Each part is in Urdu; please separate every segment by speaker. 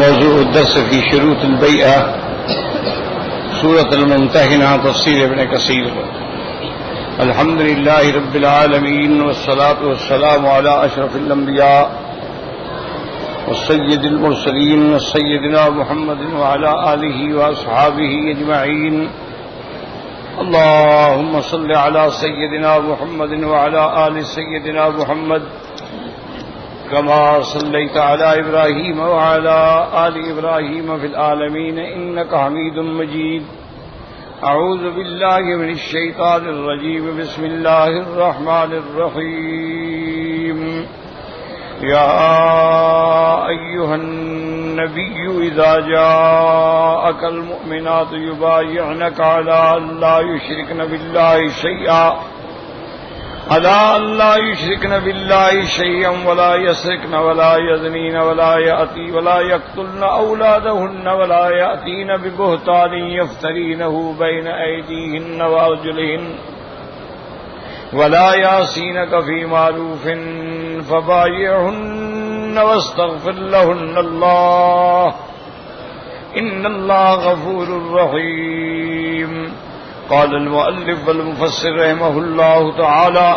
Speaker 1: موضوع الدرس في شروط البيعة سورة الممتحنة تفسير ابن كثير. الحمد لله رب العالمين والصلاة والسلام على أشرف الأنبياء والسيد المرسلين سيدنا محمد وعلى آله وأصحابه أجمعين. اللهم صل على سيدنا محمد وعلى آل سيدنا محمد كما صليت على إبراهيم وعلى آل إبراهيم في العالمين إنك حميد مجيد. أعوذ بالله من الشيطان الرجيم. بسم الله الرحمن الرحيم. يا أيها النبي إذا جاءك المؤمنات يبايعنك على أن لا يشركن بالله شيئا ولا يسرقن ولا يزنين ولا يقتلن أولادهن ولا يأتين ببهتان يفترينه بين أيديهن وأرجلهن ولا يعصينك في معروف فبايعهن واستغفر لهن الله إن الله غفور رحيم. قال المؤلف والمفسر رحمه الله تعالى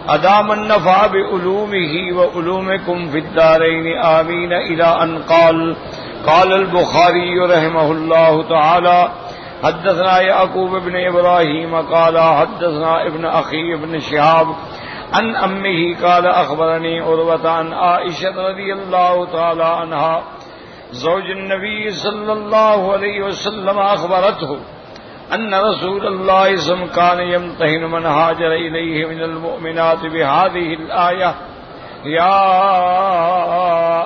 Speaker 1: أدام النفع بعلومه وعلومكم في الدارين آمين إلى أن قال البخاري رحمه الله تعالى حدثنا يعقوب بن إبراهيم قال حدثنا ابن أخي ابن شهاب عن أمه قال أخبرني عروة عن عائشة رضي الله تعالى عنها زوج النبي صلى الله عليه وسلم أخبرته أن رسول الله صلى الله عليه وسلم كان يمتحن من هاجر إليه من المؤمنات بهذه الآية يا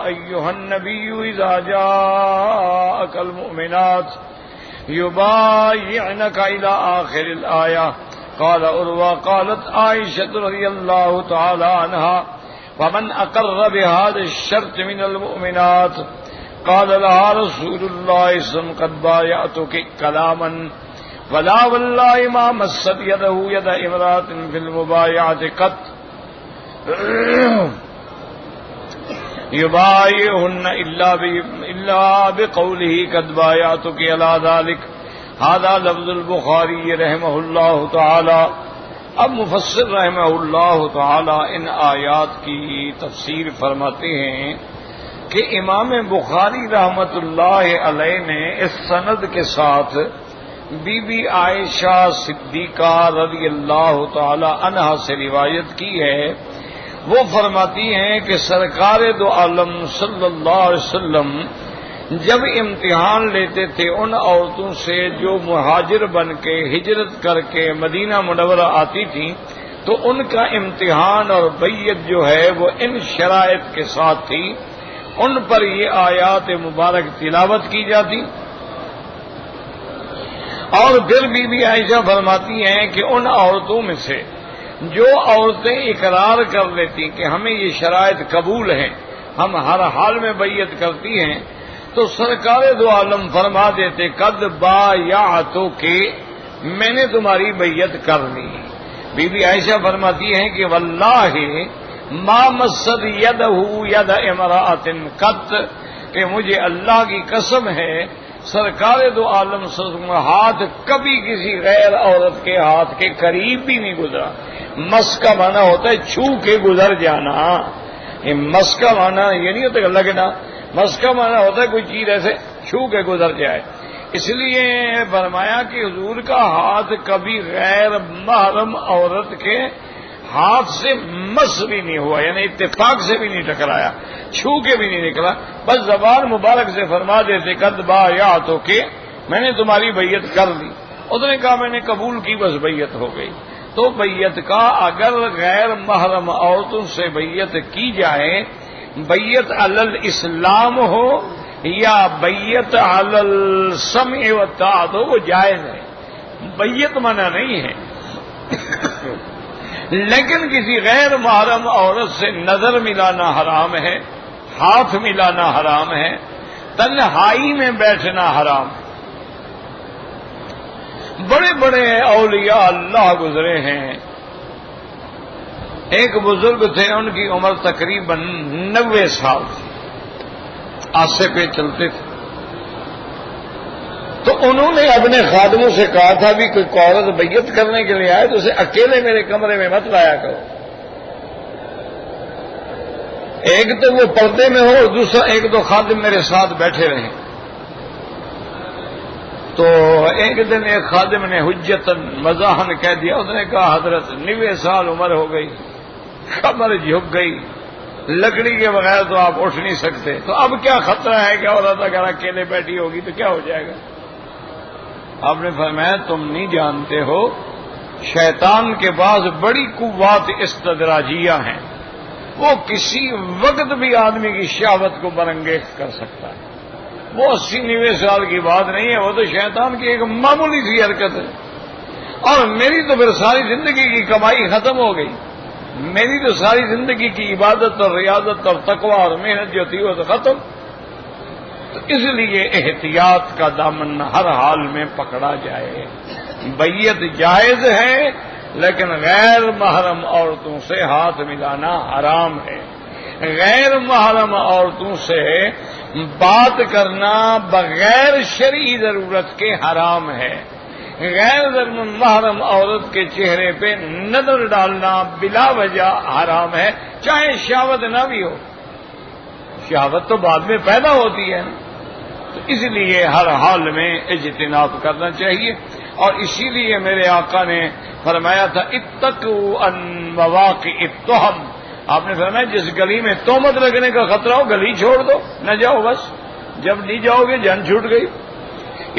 Speaker 1: أيها النبي إذا جاءك المؤمنات يبايعنك إلى آخر الآية. قال عروة قالت عائشة رضي الله تعالى عنها ومن أقر بهذا الشرط من المؤمنات قال لها رسول الله صلى الله عليه وسلم قد بايعتك كلاما ولا والله ما مست يده يد امرأة في المبايعة قط يبايعهن إلا بقوله قد بايعتك على ذلك. هذا لفظ البخاری رحمہ اللہ تعالی. اب مفسر رحمہ اللہ تعالی ان آیات کی تفسیر فرماتے ہیں کہ امام بخاری رحمۃ اللہ علیہ نے اس سند کے ساتھ بی بی عائشہ صدیقہ رضی اللہ تعالی عنہا سے روایت کی ہے. وہ فرماتی ہیں کہ سرکار دو عالم صلی اللہ علیہ وسلم جب امتحان لیتے تھے ان عورتوں سے جو مہاجر بن کے ہجرت کر کے مدینہ منورہ آتی تھیں تو ان کا امتحان اور بیعت جو ہے وہ ان شرائط کے ساتھ تھی. ان پر یہ آیات مبارک تلاوت کی جاتی اور پھر بی بی عائشہ فرماتی ہیں کہ ان عورتوں میں سے جو عورتیں اقرار کر لیتی کہ ہمیں یہ شرائط قبول ہیں ہم ہر حال میں بیعت کرتی ہیں تو سرکار دو عالم فرما دیتے قد بایعتو کہ میں نے تمہاری بیعت کر لی. بی بی عائشہ فرماتی ہیں کہ واللہ ما مست یدہ ید امرأۃ قط کہ مجھے اللہ کی قسم ہے سرکار دو عالم ہاتھ کبھی کسی غیر عورت کے ہاتھ کے قریب بھی نہیں گزرا. مس کا معنی ہوتا ہے چھو کے گزر جانا. مس کا معنی یہ نہیں ہوتا کہ لگنا. مس کا معنی ہوتا ہے کوئی چیز ایسے چھو کے گزر جائے. اس لیے فرمایا کہ حضور کا ہاتھ کبھی غیر محرم عورت کے ہاتھ سے مس بھی نہیں ہوا یعنی اتفاق سے بھی نہیں ٹکرایا چھو کے بھی نہیں نکلا. بس زبان مبارک سے فرما دیتے قد بایعتو کہ میں نے تمہاری بیعت کر لی. اس نے کہا میں نے قبول کی بس بیعت ہو گئی. تو بیعت کا اگر غیر محرم عورتوں سے بیعت کی جائے بیعت علی الاسلام ہو یا بیعت علی السمع والطاعت ہو وہ جائز ہے. بیعت منع نہیں ہے لیکن کسی غیر محرم عورت سے نظر ملانا حرام ہے ہاتھ ملانا حرام ہے تنہائی میں بیٹھنا حرام ہے. بڑے بڑے اولیاء اللہ گزرے ہیں. ایک بزرگ تھے ان کی عمر تقریباً 90 سال تھی. آسے پہ چلتے تھے. تو انہوں نے اپنے خادموں سے کہا تھا بھی کوئی عورت بیعت کرنے کے لیے آئے تو اسے اکیلے میرے کمرے میں مت لایا کرو. ایک تو وہ پردے میں ہو اور دوسرا ایک دو خادم میرے ساتھ بیٹھے رہیں. تو ایک دن ایک خادم نے حجتاً مزاحن کہہ دیا. اس نے کہا حضرت 90 سال عمر ہو گئی, کمر جھک گئی, لکڑی کے بغیر تو آپ اٹھ نہیں سکتے, تو اب کیا خطرہ ہے کہ عورت اگر اکیلے بیٹھی ہوگی تو کیا ہو جائے گا؟ آپ نے فرمایا تم نہیں جانتے ہو شیطان کے بعض بڑی قوات استدراجیہ ہیں, وہ کسی وقت بھی آدمی کی شہوت کو برانگیز کر سکتا ہے. وہ 80-90 سال کی بات نہیں ہے, وہ تو شیطان کی ایک معمولی سی حرکت ہے. اور میری تو پھر ساری زندگی کی کمائی ختم ہو گئی, میری تو ساری زندگی کی عبادت اور ریاضت اور تقوی اور محنت جو تھی وہ تو ختم. تو اس لیے احتیاط کا دامن ہر حال میں پکڑا جائے. بیعت جائز ہے لیکن غیر محرم عورتوں سے ہاتھ ملانا حرام ہے. غیر محرم عورتوں سے بات کرنا بغیر شرعی ضرورت کے حرام ہے. غیر محرم عورت کے چہرے پہ نظر ڈالنا بلا وجہ حرام ہے, چاہے شہوت نہ بھی ہو. شہوت تو بعد میں پیدا ہوتی ہے نا, تو اس لیے ہر حال میں اجتناب کرنا چاہیے. اور اسی لیے میرے آقا نے فرمایا تھا اتقوا ان مواقع التہم. آپ نے فرمایا جس گلی میں تہمت لگنے کا خطرہ ہو گلی چھوڑ دو, نہ جاؤ, بس جب نہیں جاؤ گے جان چھوٹ گئی.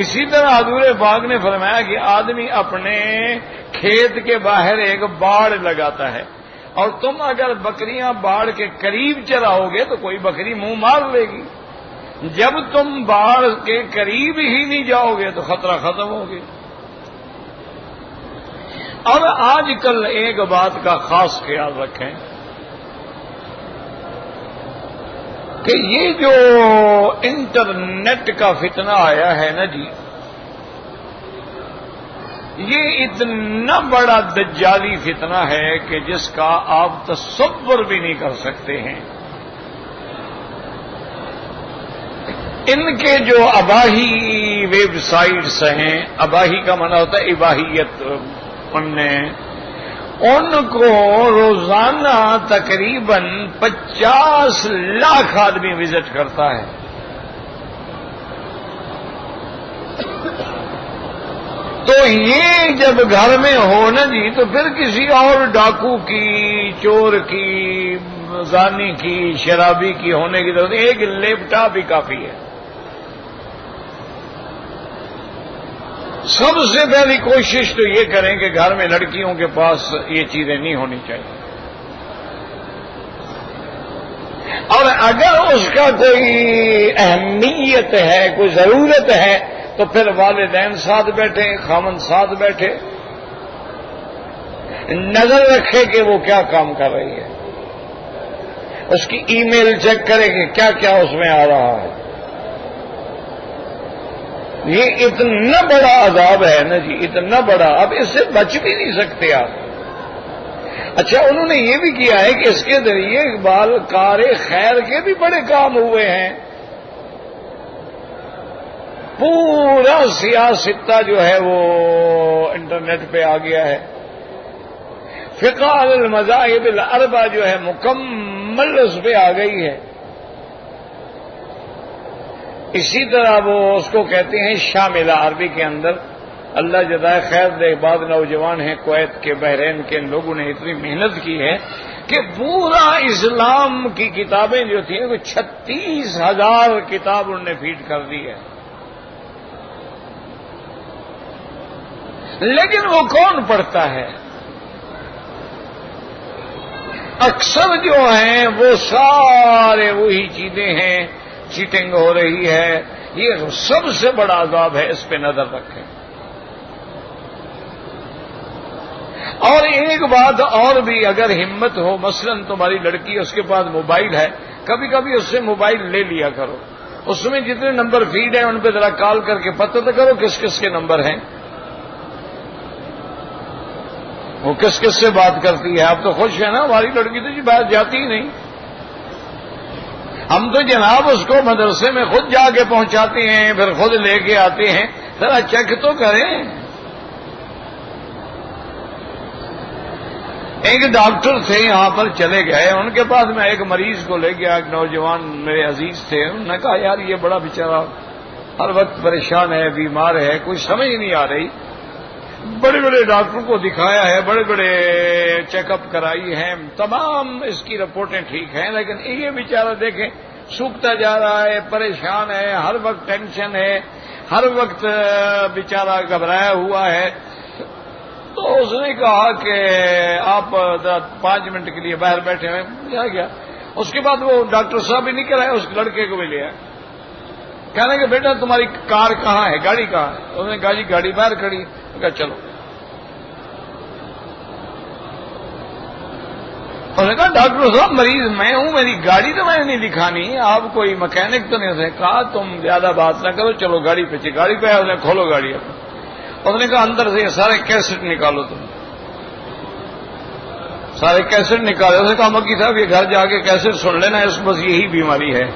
Speaker 1: اسی طرح حضور پاک نے فرمایا کہ آدمی اپنے کھیت کے باہر ایک باڑ لگاتا ہے, اور تم اگر بکریاں باڑ کے قریب چراؤ گے تو کوئی بکری منہ مار لے گی. جب تم باڑ کے قریب ہی نہیں جاؤ گے تو خطرہ ختم ہو گیا. اور آج کل ایک بات کا خاص خیال رکھیں کہ یہ جو انٹرنیٹ کا فتنہ آیا ہے نا جی, یہ اتنا بڑا دجالی فتنہ ہے کہ جس کا آپ تصور بھی نہیں کر سکتے ہیں. ان کے جو اباہی ویب سائٹس ہیں, اباہی کا معنی ہوتا ہے اباہیت, ان کو روزانہ تقریباً 50 لاکھ آدمی وزٹ کرتا ہے. تو یہ جب گھر میں ہو نا جی تو پھر کسی اور ڈاکو کی, چور کی, زانی کی, شرابی کی ہونے کی ضرورت, ایک لیپ ٹاپ ہی کافی ہے. سب سے پہلی کوشش تو یہ کریں کہ گھر میں لڑکیوں کے پاس یہ چیزیں نہیں ہونی چاہیے. اور اگر اس کا کوئی اہمیت ہے, کوئی ضرورت ہے, تو پھر والدین ساتھ بیٹھے, خامن ساتھ بیٹھے, نظر رکھے کہ وہ کیا کام کر رہی ہے, اس کی ای میل چیک کرے کہ کیا کیا اس میں آ رہا ہے. یہ اتنا بڑا عذاب ہے نا جی, اتنا بڑا, اب اس سے بچ بھی نہیں سکتے آپ. اچھا انہوں نے یہ بھی کیا ہے کہ اس کے ذریعے اقبال کار خیر کے بھی بڑے کام ہوئے ہیں. پورا سیاستہ جو ہے وہ انٹرنیٹ پہ آ گیا ہے. فقہ المذاہب الاربعہ جو ہے مکمل اس پہ آ گئی ہے. اسی طرح وہ اس کو کہتے ہیں شاملہ, عربی کے اندر اللہ جزائے خیر دے. بعض نوجوان ہیں کویت کے, بحرین کے, لوگوں نے اتنی محنت کی ہے کہ پورا اسلام کی کتابیں جو تھیں وہ 36,000 کتاب انہوں نے فیڈ کر دی ہے. لیکن وہ کون پڑھتا ہے؟ اکثر جو ہیں وہ سارے وہی چیزیں ہیں, چیٹنگ ہو رہی ہے. یہ سب سے بڑا عذاب ہے, اس پہ نظر رکھیں. اور ایک بات اور بھی, اگر ہمت ہو, مثلا تمہاری لڑکی اس کے پاس موبائل ہے, کبھی کبھی اس سے موبائل لے لیا کرو. اس میں جتنے نمبر فیڈ ہیں ان پہ ذرا کال کر کے پتہ تو کرو کس کس کے نمبر ہیں, وہ کس کس سے بات کرتی ہے. آپ تو خوش ہیں نا, ہماری لڑکی تو جی باہر جاتی ہی نہیں. ہم تو جناب اس کو مدرسے میں خود جا کے پہنچاتے ہیں، پھر خود لے کے آتے ہیں، ذرا چیک تو کریں۔ ایک ڈاکٹر تھے یہاں پر چلے گئے، ان کے پاس میں ایک مریض کو لے گیا، ایک نوجوان میرے عزیز تھے، انہوں نے کہا یار یہ بڑا بیچارہ ہر وقت پریشان ہے، بیمار ہے، کوئی سمجھ نہیں آ رہی، بڑے بڑے ڈاکٹروں کو دکھایا ہے، بڑے بڑے چیک اپ کرائی ہیں، تمام اس کی رپورٹیں ٹھیک ہیں، لیکن یہ بیچارہ دیکھیں سوکھتا جا رہا ہے، پریشان ہے، ہر وقت ٹینشن ہے، ہر وقت بیچارہ گھبرایا ہوا ہے۔ تو اس نے کہا کہ آپ 5 منٹ کے لیے باہر بیٹھے ہوئے، کیا گیا۔ اس کے بعد وہ ڈاکٹر صاحب بھی نکل آئے، اس لڑکے کو بھی لے آئے، کہنے کہ بیٹا تمہاری کار کہاں ہے، گاڑی کہاں ہے؟ اس نے کہا جی گاڑی باہر کھڑی۔ کہا چلو۔ اس نے کہا ڈاکٹر صاحب مریض میں ہوں، میری گاڑی تو میں نے نہیں دکھانی، آپ کوئی مکینک تو نہیں۔ اس نے کہا تم زیادہ بات نہ کرو، چلو گاڑی پہ چلے۔ گاڑی پہ آیا، اس نے کھولو گاڑی اپنی۔ اس نے کہا اندر سے یہ سارے کیسٹ نکالو، تم سارے کیسٹ نکالے۔ اس نے کہا مکی صاحب یہ گھر جا کے کیسٹ سن لینا، اس کو بس یہی بیماری ہے،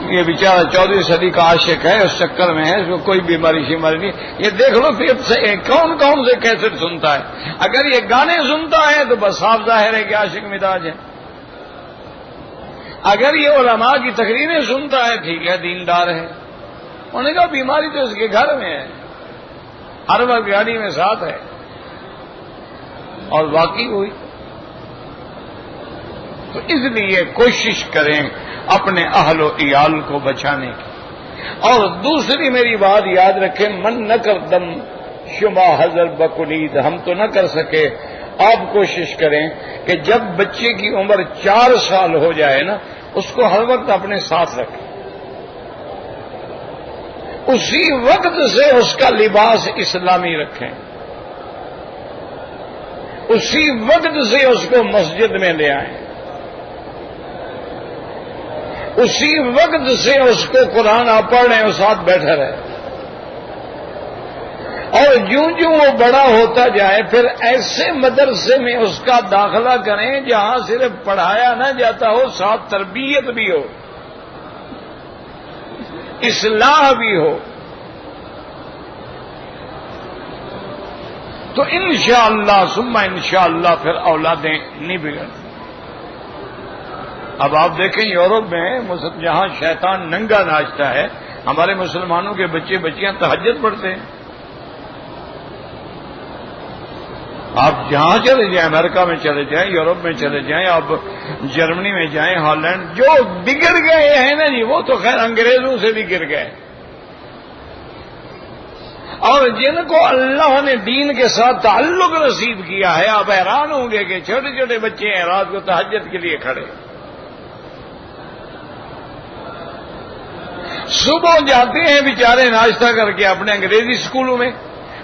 Speaker 1: یہ بیچارہ 14ویں صدی کا عاشق ہے، اس چکر میں ہے، اس کو کوئی بیماری شیماری نہیں۔ یہ دیکھ لو پھر کون کون سے کیسٹ سنتا ہے، اگر یہ گانے سنتا ہے تو بس صاف ظاہر ہے کہ عاشق مزاج ہے، اگر یہ علماء کی تقریریں سنتا ہے ٹھیک ہے دیندار ہے۔ انہوں نے کہا بیماری تو اس کے گھر میں ہے، ہر وقت گاڑی میں ساتھ ہے، اور واقعی ہوئی۔ تو اس لیے کوشش کریں اپنے اہل و عیال کو بچانے کی۔ اور دوسری میری بات یاد رکھیں، من نہ کر دم شما حضر بکلید، ہم تو نہ کر سکے، آپ کوشش کریں کہ جب بچے کی عمر 4 سال ہو جائے نا، اس کو ہر وقت اپنے ساتھ رکھیں، اسی وقت سے اس کا لباس اسلامی رکھیں، اسی وقت سے اس کو مسجد میں لے آئیں، اسی وقت سے اس کو قرآن آپ پڑھ رہے ہیں ساتھ بیٹھا رہے، اور جوں وہ بڑا ہوتا جائے پھر ایسے مدرسے میں اس کا داخلہ کریں جہاں صرف پڑھایا نہ جاتا ہو، ساتھ تربیت بھی ہو، اصلاح بھی ہو، تو انشاءاللہ ثم انشاءاللہ پھر اولادیں نہیں بگڑتی۔ اب آپ دیکھیں یورپ میں جہاں شیطان ننگا ناچتا ہے، ہمارے مسلمانوں کے بچے بچیاں تہجد پڑھتے ہیں۔ آپ جہاں چلے جائیں، امریکہ میں چلے جائیں، یورپ میں چلے جائیں، آپ جرمنی میں جائیں، ہالینڈ، جو بگڑ گئے ہیں نا جی، وہ تو خیر انگریزوں سے بھی گر گئے، اور جن کو اللہ نے دین کے ساتھ تعلق نصیب کیا ہے، آپ حیران ہوں گے کہ چھوٹے چھوٹے بچے ہیں رات کو تہجد کے لیے کھڑے، صبح جاتے ہیں بیچارے ناشتہ کر کے اپنے انگریزی اسکولوں میں،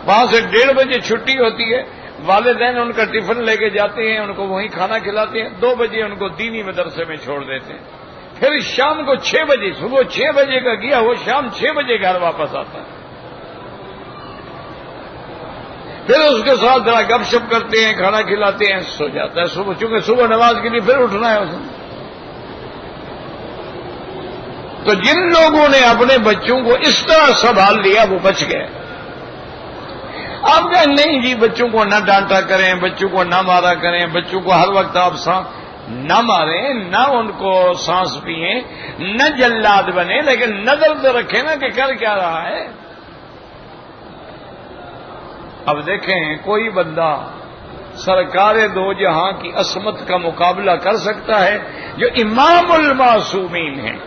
Speaker 1: وہاں سے 1:30 بجے چھٹی ہوتی ہے، والدین ان کا ٹفن لے کے جاتے ہیں، ان کو وہیں کھانا کھلاتے ہیں، 2 بجے ان کو دینی مدرسے میں چھوڑ دیتے ہیں، پھر شام کو 6 بجے، صبح 6 بجے کا گیا وہ شام 6 بجے گھر واپس آتا ہے، پھر اس کے ساتھ ذرا گپ شپ کرتے ہیں، کھانا کھلاتے ہیں، سو جاتا ہے صبح، چونکہ صبح نماز کے لیے پھر اٹھنا ہے اسے۔ تو جن لوگوں نے اپنے بچوں کو اس طرح سنبھال لیا وہ بچ گئے۔ آپ کہیں نہیں جی بچوں کو نہ ڈانٹا کریں، بچوں کو نہ مارا کریں، بچوں کو ہر وقت آپ نہ ماریں، نہ ان کو سانس پئیں، نہ جلاد بنے، لیکن نظر تو رکھیں نا کہ کر کیا رہا ہے۔ اب دیکھیں کوئی بندہ سرکار دو جہاں کی عصمت کا مقابلہ کر سکتا ہے جو امام المعصومین ہیں،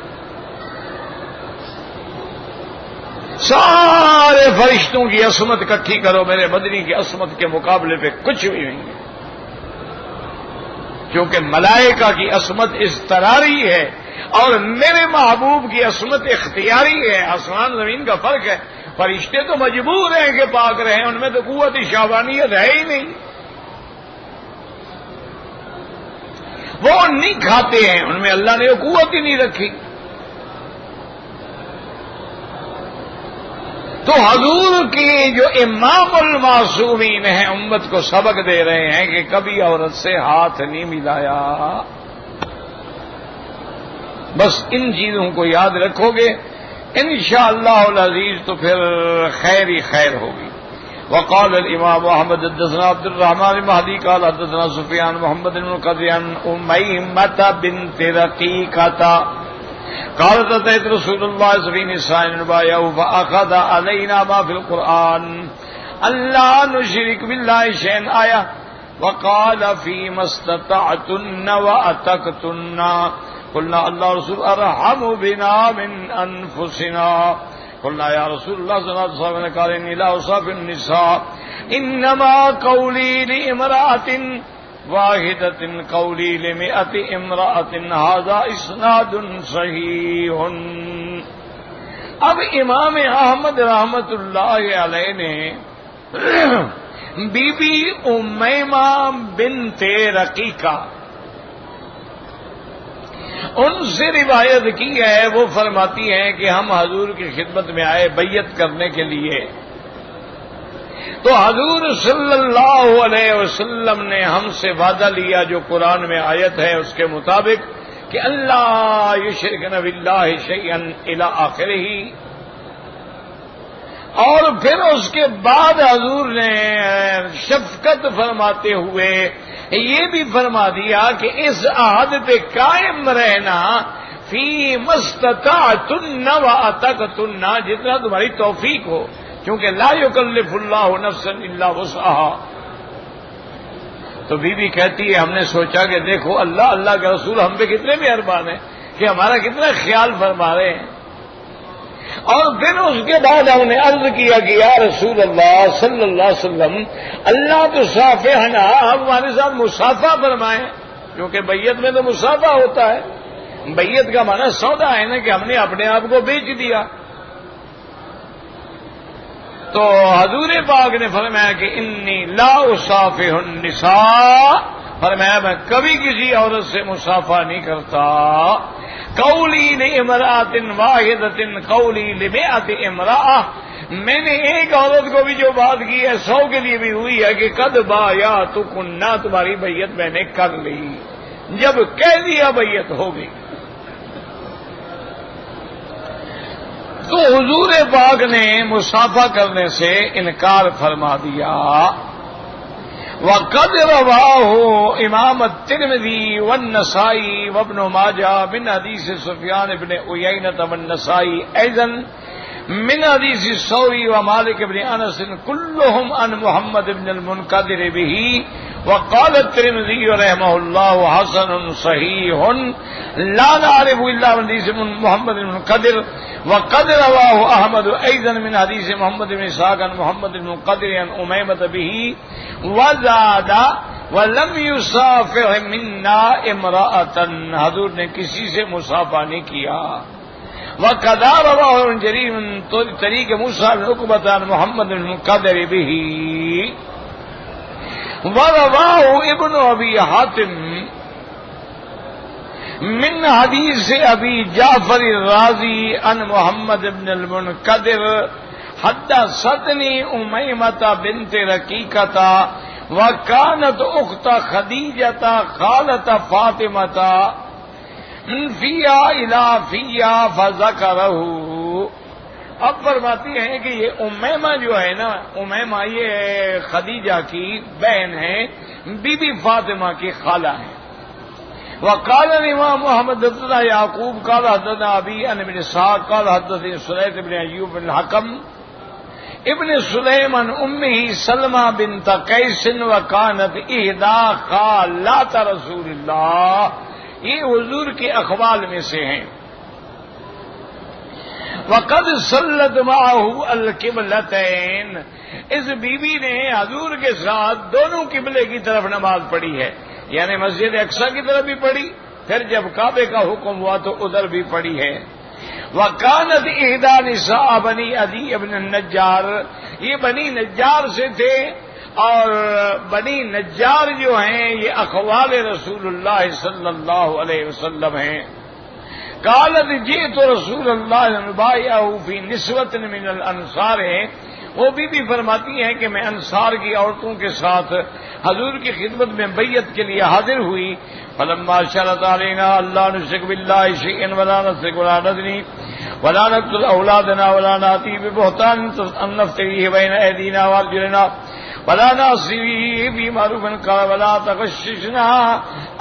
Speaker 1: سارے فرشتوں کی عصمت اکٹھی کرو، میرے مدنی کی عصمت کے مقابلے پہ کچھ بھی نہیں ہے، کیونکہ ملائکہ کی عصمت اضطراری ہے اور میرے محبوب کی عصمت اختیاری ہے، آسمان زمین کا فرق ہے۔ فرشتے تو مجبور ہیں کہ پاک رہیں، ان میں تو قوت شہوانیت ہے ہی نہیں، وہ نہیں کھاتے ہیں، ان میں اللہ نے وہ قوت ہی نہیں رکھی۔ تو حضور کی جو امام المعصومین ہیں امت کو سبق دے رہے ہیں کہ کبھی عورت سے ہاتھ نہیں ملایا، بس ان چیزوں کو یاد رکھو گے انشاءاللہ العزیز تو پھر خیر ہی خیر ہوگی. وقال الامام احمد حدثنا عبد الرحمن المهدي قال حدثنا سفيان محمد بن قدر عن أميمة بنت رقيقة قالت أتيت رسول الله صلى الله عليه وسلم بايعه فأخذ علينا ما في القرآن ألا نشرك بالله شيئا آية وقال فيما استطعتن وأتقتن قلنا الله رسول أرحم بنا من أنفسنا قلنا يا رسول الله صلى الله عليه وسلم قال إني لا أصافي النساء إنما قولي لامرأة واحدة قولي لمئة امرأة هذا إسناد صحيح. اب امام احمد رحمت اللہ علیہ نے بی بی امیمہ بنت رقیقہ ان سے روایت کی ہے. وہ فرماتی ہیں کہ ہم حضور کی خدمت میں آئے بیعت کرنے کے لیے، تو حضور صلی اللہ علیہ وسلم نے ہم سے وعدہ لیا جو قرآن میں آیت ہے اس کے مطابق کہ اللہ یشرکن باللہ شیئا الی آخرہ. اور پھر اس کے بعد حضور نے شفقت فرماتے ہوئے یہ بھی فرما دیا کہ اس عہد پہ قائم رہنا فی مستطعتن واتقتن، جتنا تمہاری توفیق ہو، کیونکہ لا یکلف اللہ نفسا الا وسعہا. تو بی بی کہتی ہے ہم نے سوچا کہ دیکھو اللہ کے رسول ہم پہ کتنے مہربان ہیں کہ ہمارا کتنا خیال فرما رہے ہیں. اور پھر اس کے بعد ہم نے عرض کیا کہ یا رسول اللہ صلی اللہ علیہ وسلم اللہ تو صافحنا، آپ ہمارے ساتھ مصافحہ فرمائیں، کیونکہ بیعت میں تو مصافحہ ہوتا ہے. بیعت کا معنی سودا ہے نا کہ ہم نے اپنے آپ کو بیچ دیا. تو حضور پاک نے فرمایا کہ انی لا اصافح النساء، فرمایا میں کبھی کسی عورت سے مصافحہ نہیں کرتا. قولی لامرأۃ واحدۃ قولی لمئۃ امرأۃ، میں نے ایک عورت کو بھی جو بات کی ہے 100 کے لیے بھی ہوئی ہے کہ قد بایعتکن، تمہاری بیعت میں نے کر لی. جب کہہ دیا بیعت ہو گئی. تو حضور پاک نے مصافحہ کرنے سے انکار فرما دیا. وقد رواه امام الترمذی والنسائی وابن ماجہ من حدیث سفیان بن عیینہ والنسائی ایضا من حدیث الثوری ومالک بن انس كلهم عن محمد بن المنقدر به. وقال الترمذی رحمہ اللہ حسن صحیح لا نعرف الا من حدیث محمد بن المنقدر. وقد رواه احمد ايضا من حديث محمد بن اسحاق عن محمد بن المنقدر عن اميمة به وزاد ولم يصافح منا امرأة، حضور نے کسی سے مصافحہ نہیں کیا. وقد رواه ابن جرير من طريق موسى بن عقبة عن محمد بن المنقدر به. ورواه ابن ابي حاتم من حدیث ابی جعفر الرازی عن محمد بن المنقدر حدثتنی امیمة بنت رقیقة وکانت اخت خدیجة خالة فاطمة فیا الی فیا فذکرہ. اب فرماتی ہیں کہ یہ امیمہ جو ہے نا، امیمہ یہ خدیجہ کی بہن ہے، بی بی فاطمہ کی خالہ ہے. وقال الامام محمد بن یعقوب قال حدثنا ابی عن ابن اسحاق قال حدثني سليط بن ایوب بن الحکم ابن سلیم عن امه سلمى بنت قیس وكانت احدى خالات رسول اللہ. یہ حضور کے اخوال میں سے ہیں. وقد صلت معه القبلتين، اس بیوی نے حضور کے ساتھ دونوں قبلے کی طرف نماز پڑھی ہے، یعنی مسجد اقصی کی طرف بھی پڑھی، پھر جب کعبے کا حکم ہوا تو ادھر بھی پڑھی ہے. وکانت احدى نساء بنی عدی ابن النجار، یہ بنی نجار سے تھے، اور بنی نجار جو ہیں یہ اخوال رسول اللہ صلی اللہ علیہ وسلم ہیں. قالت جئت رسول اللہ بايعه في نسوة من الانصار، وہ بھی فرماتی ہیں کہ میں انصار کی عورتوں کے ساتھ حضور کی خدمت میں بیعت کے لیے حاضر ہوئی. فلما شرط علينا ألا نشرك بالله شيئا ولا نسرق ولا نزني ولا نقتل أولادنا ولا نأتي ببهتان أن نفتريه بين أيدينا وأرجلنا ولا نعصي في معروف قال ولا تغششنا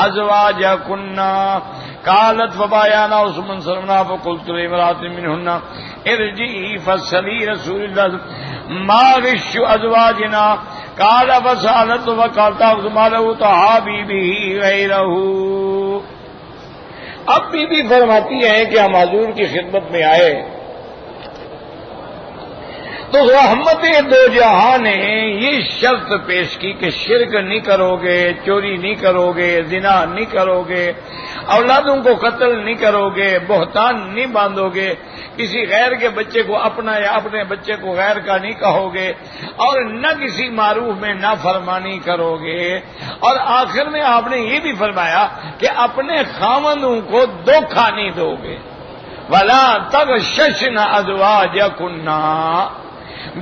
Speaker 1: أزواجكن قالت فبايعنا ثم انصرفنا فقلت لامرأة منهن ارجعي فاسألي رسول الله ما غش أزواجنا قال فسألت فقال تأخذ ماله تحابي به غيره. اب بی فرماتی ہیں کہ ہم حضور کی خدمت میں آئے تو رحمت دو جہاں نے یہ شرط پیش کی کہ شرک نہیں کرو گے، چوری نہیں کرو گے، زنا نہیں کرو گے، اولادوں کو قتل نہیں کرو گے، بہتان نہیں باندھو گے، کسی غیر کے بچے کو اپنا یا اپنے بچے کو غیر کا نہیں کہو گے، اور نہ کسی معروف میں نافرمانی کرو گے، اور آخر میں آپ نے یہ بھی فرمایا کہ اپنے خاوندوں کو دھوکہ نہیں دو گے. وَلَا تَغْشَشْنَ أَزْوَاجَكُنَّ.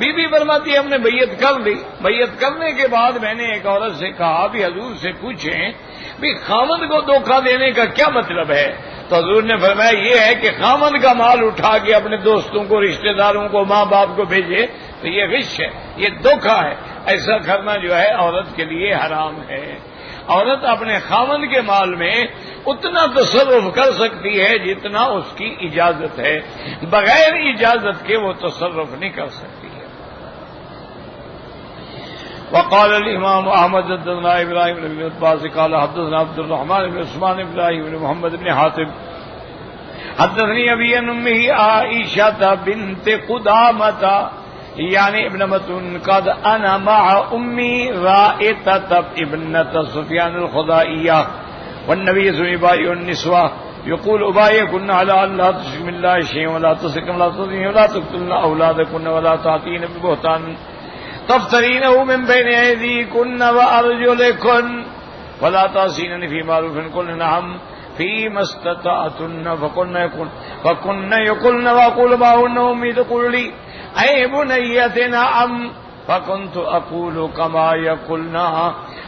Speaker 1: بی بی فرماتی ہے ہم نے بیعت کر لی. بیعت کرنے کے بعد میں نے ایک عورت سے کہا بھی حضور سے پوچھیں بھی خاوند کو دھوکہ دینے کا کیا مطلب ہے؟ تو حضور نے فرمایا یہ ہے کہ خاوند کا مال اٹھا کے اپنے دوستوں کو، رشتہ داروں کو، ماں باپ کو بھیجے تو یہ غش ہے، یہ دھوکہ ہے. ایسا کرنا جو ہے عورت کے لیے حرام ہے. عورت اپنے خاوند کے مال میں اتنا تصرف کر سکتی ہے جتنا اس کی اجازت ہے، بغیر اجازت کے وہ تصرف نہیں کر سکتی ہے. وقال الامام احمد حدثنا ابراہیم بن عباس قال حدثنا عبد الرحمن بن عثمان بن ابراہیم بن محمد بن حاتم حدثني ابي عن امه عائشة بنت قدامة يعني ابنة قد انا مع امي رائتة ابنة سفيان الخزاعية والنبي صلى الله عليه وسلم النسوة يقول أبايعكن على أن لا تشركن بالله شيئا ولا تسرقن ولا تزنين ولا تقتلن أولادكن ولا تأتين ببهتان تفترينه من بين أيديكن وأرجلكن ولا تعصينني في معروف قلن نعم فيما استطعتن فكن يقولن وأقول معهن أمي تقول لي أي بنية نعم فكنت أقول كما يقولن.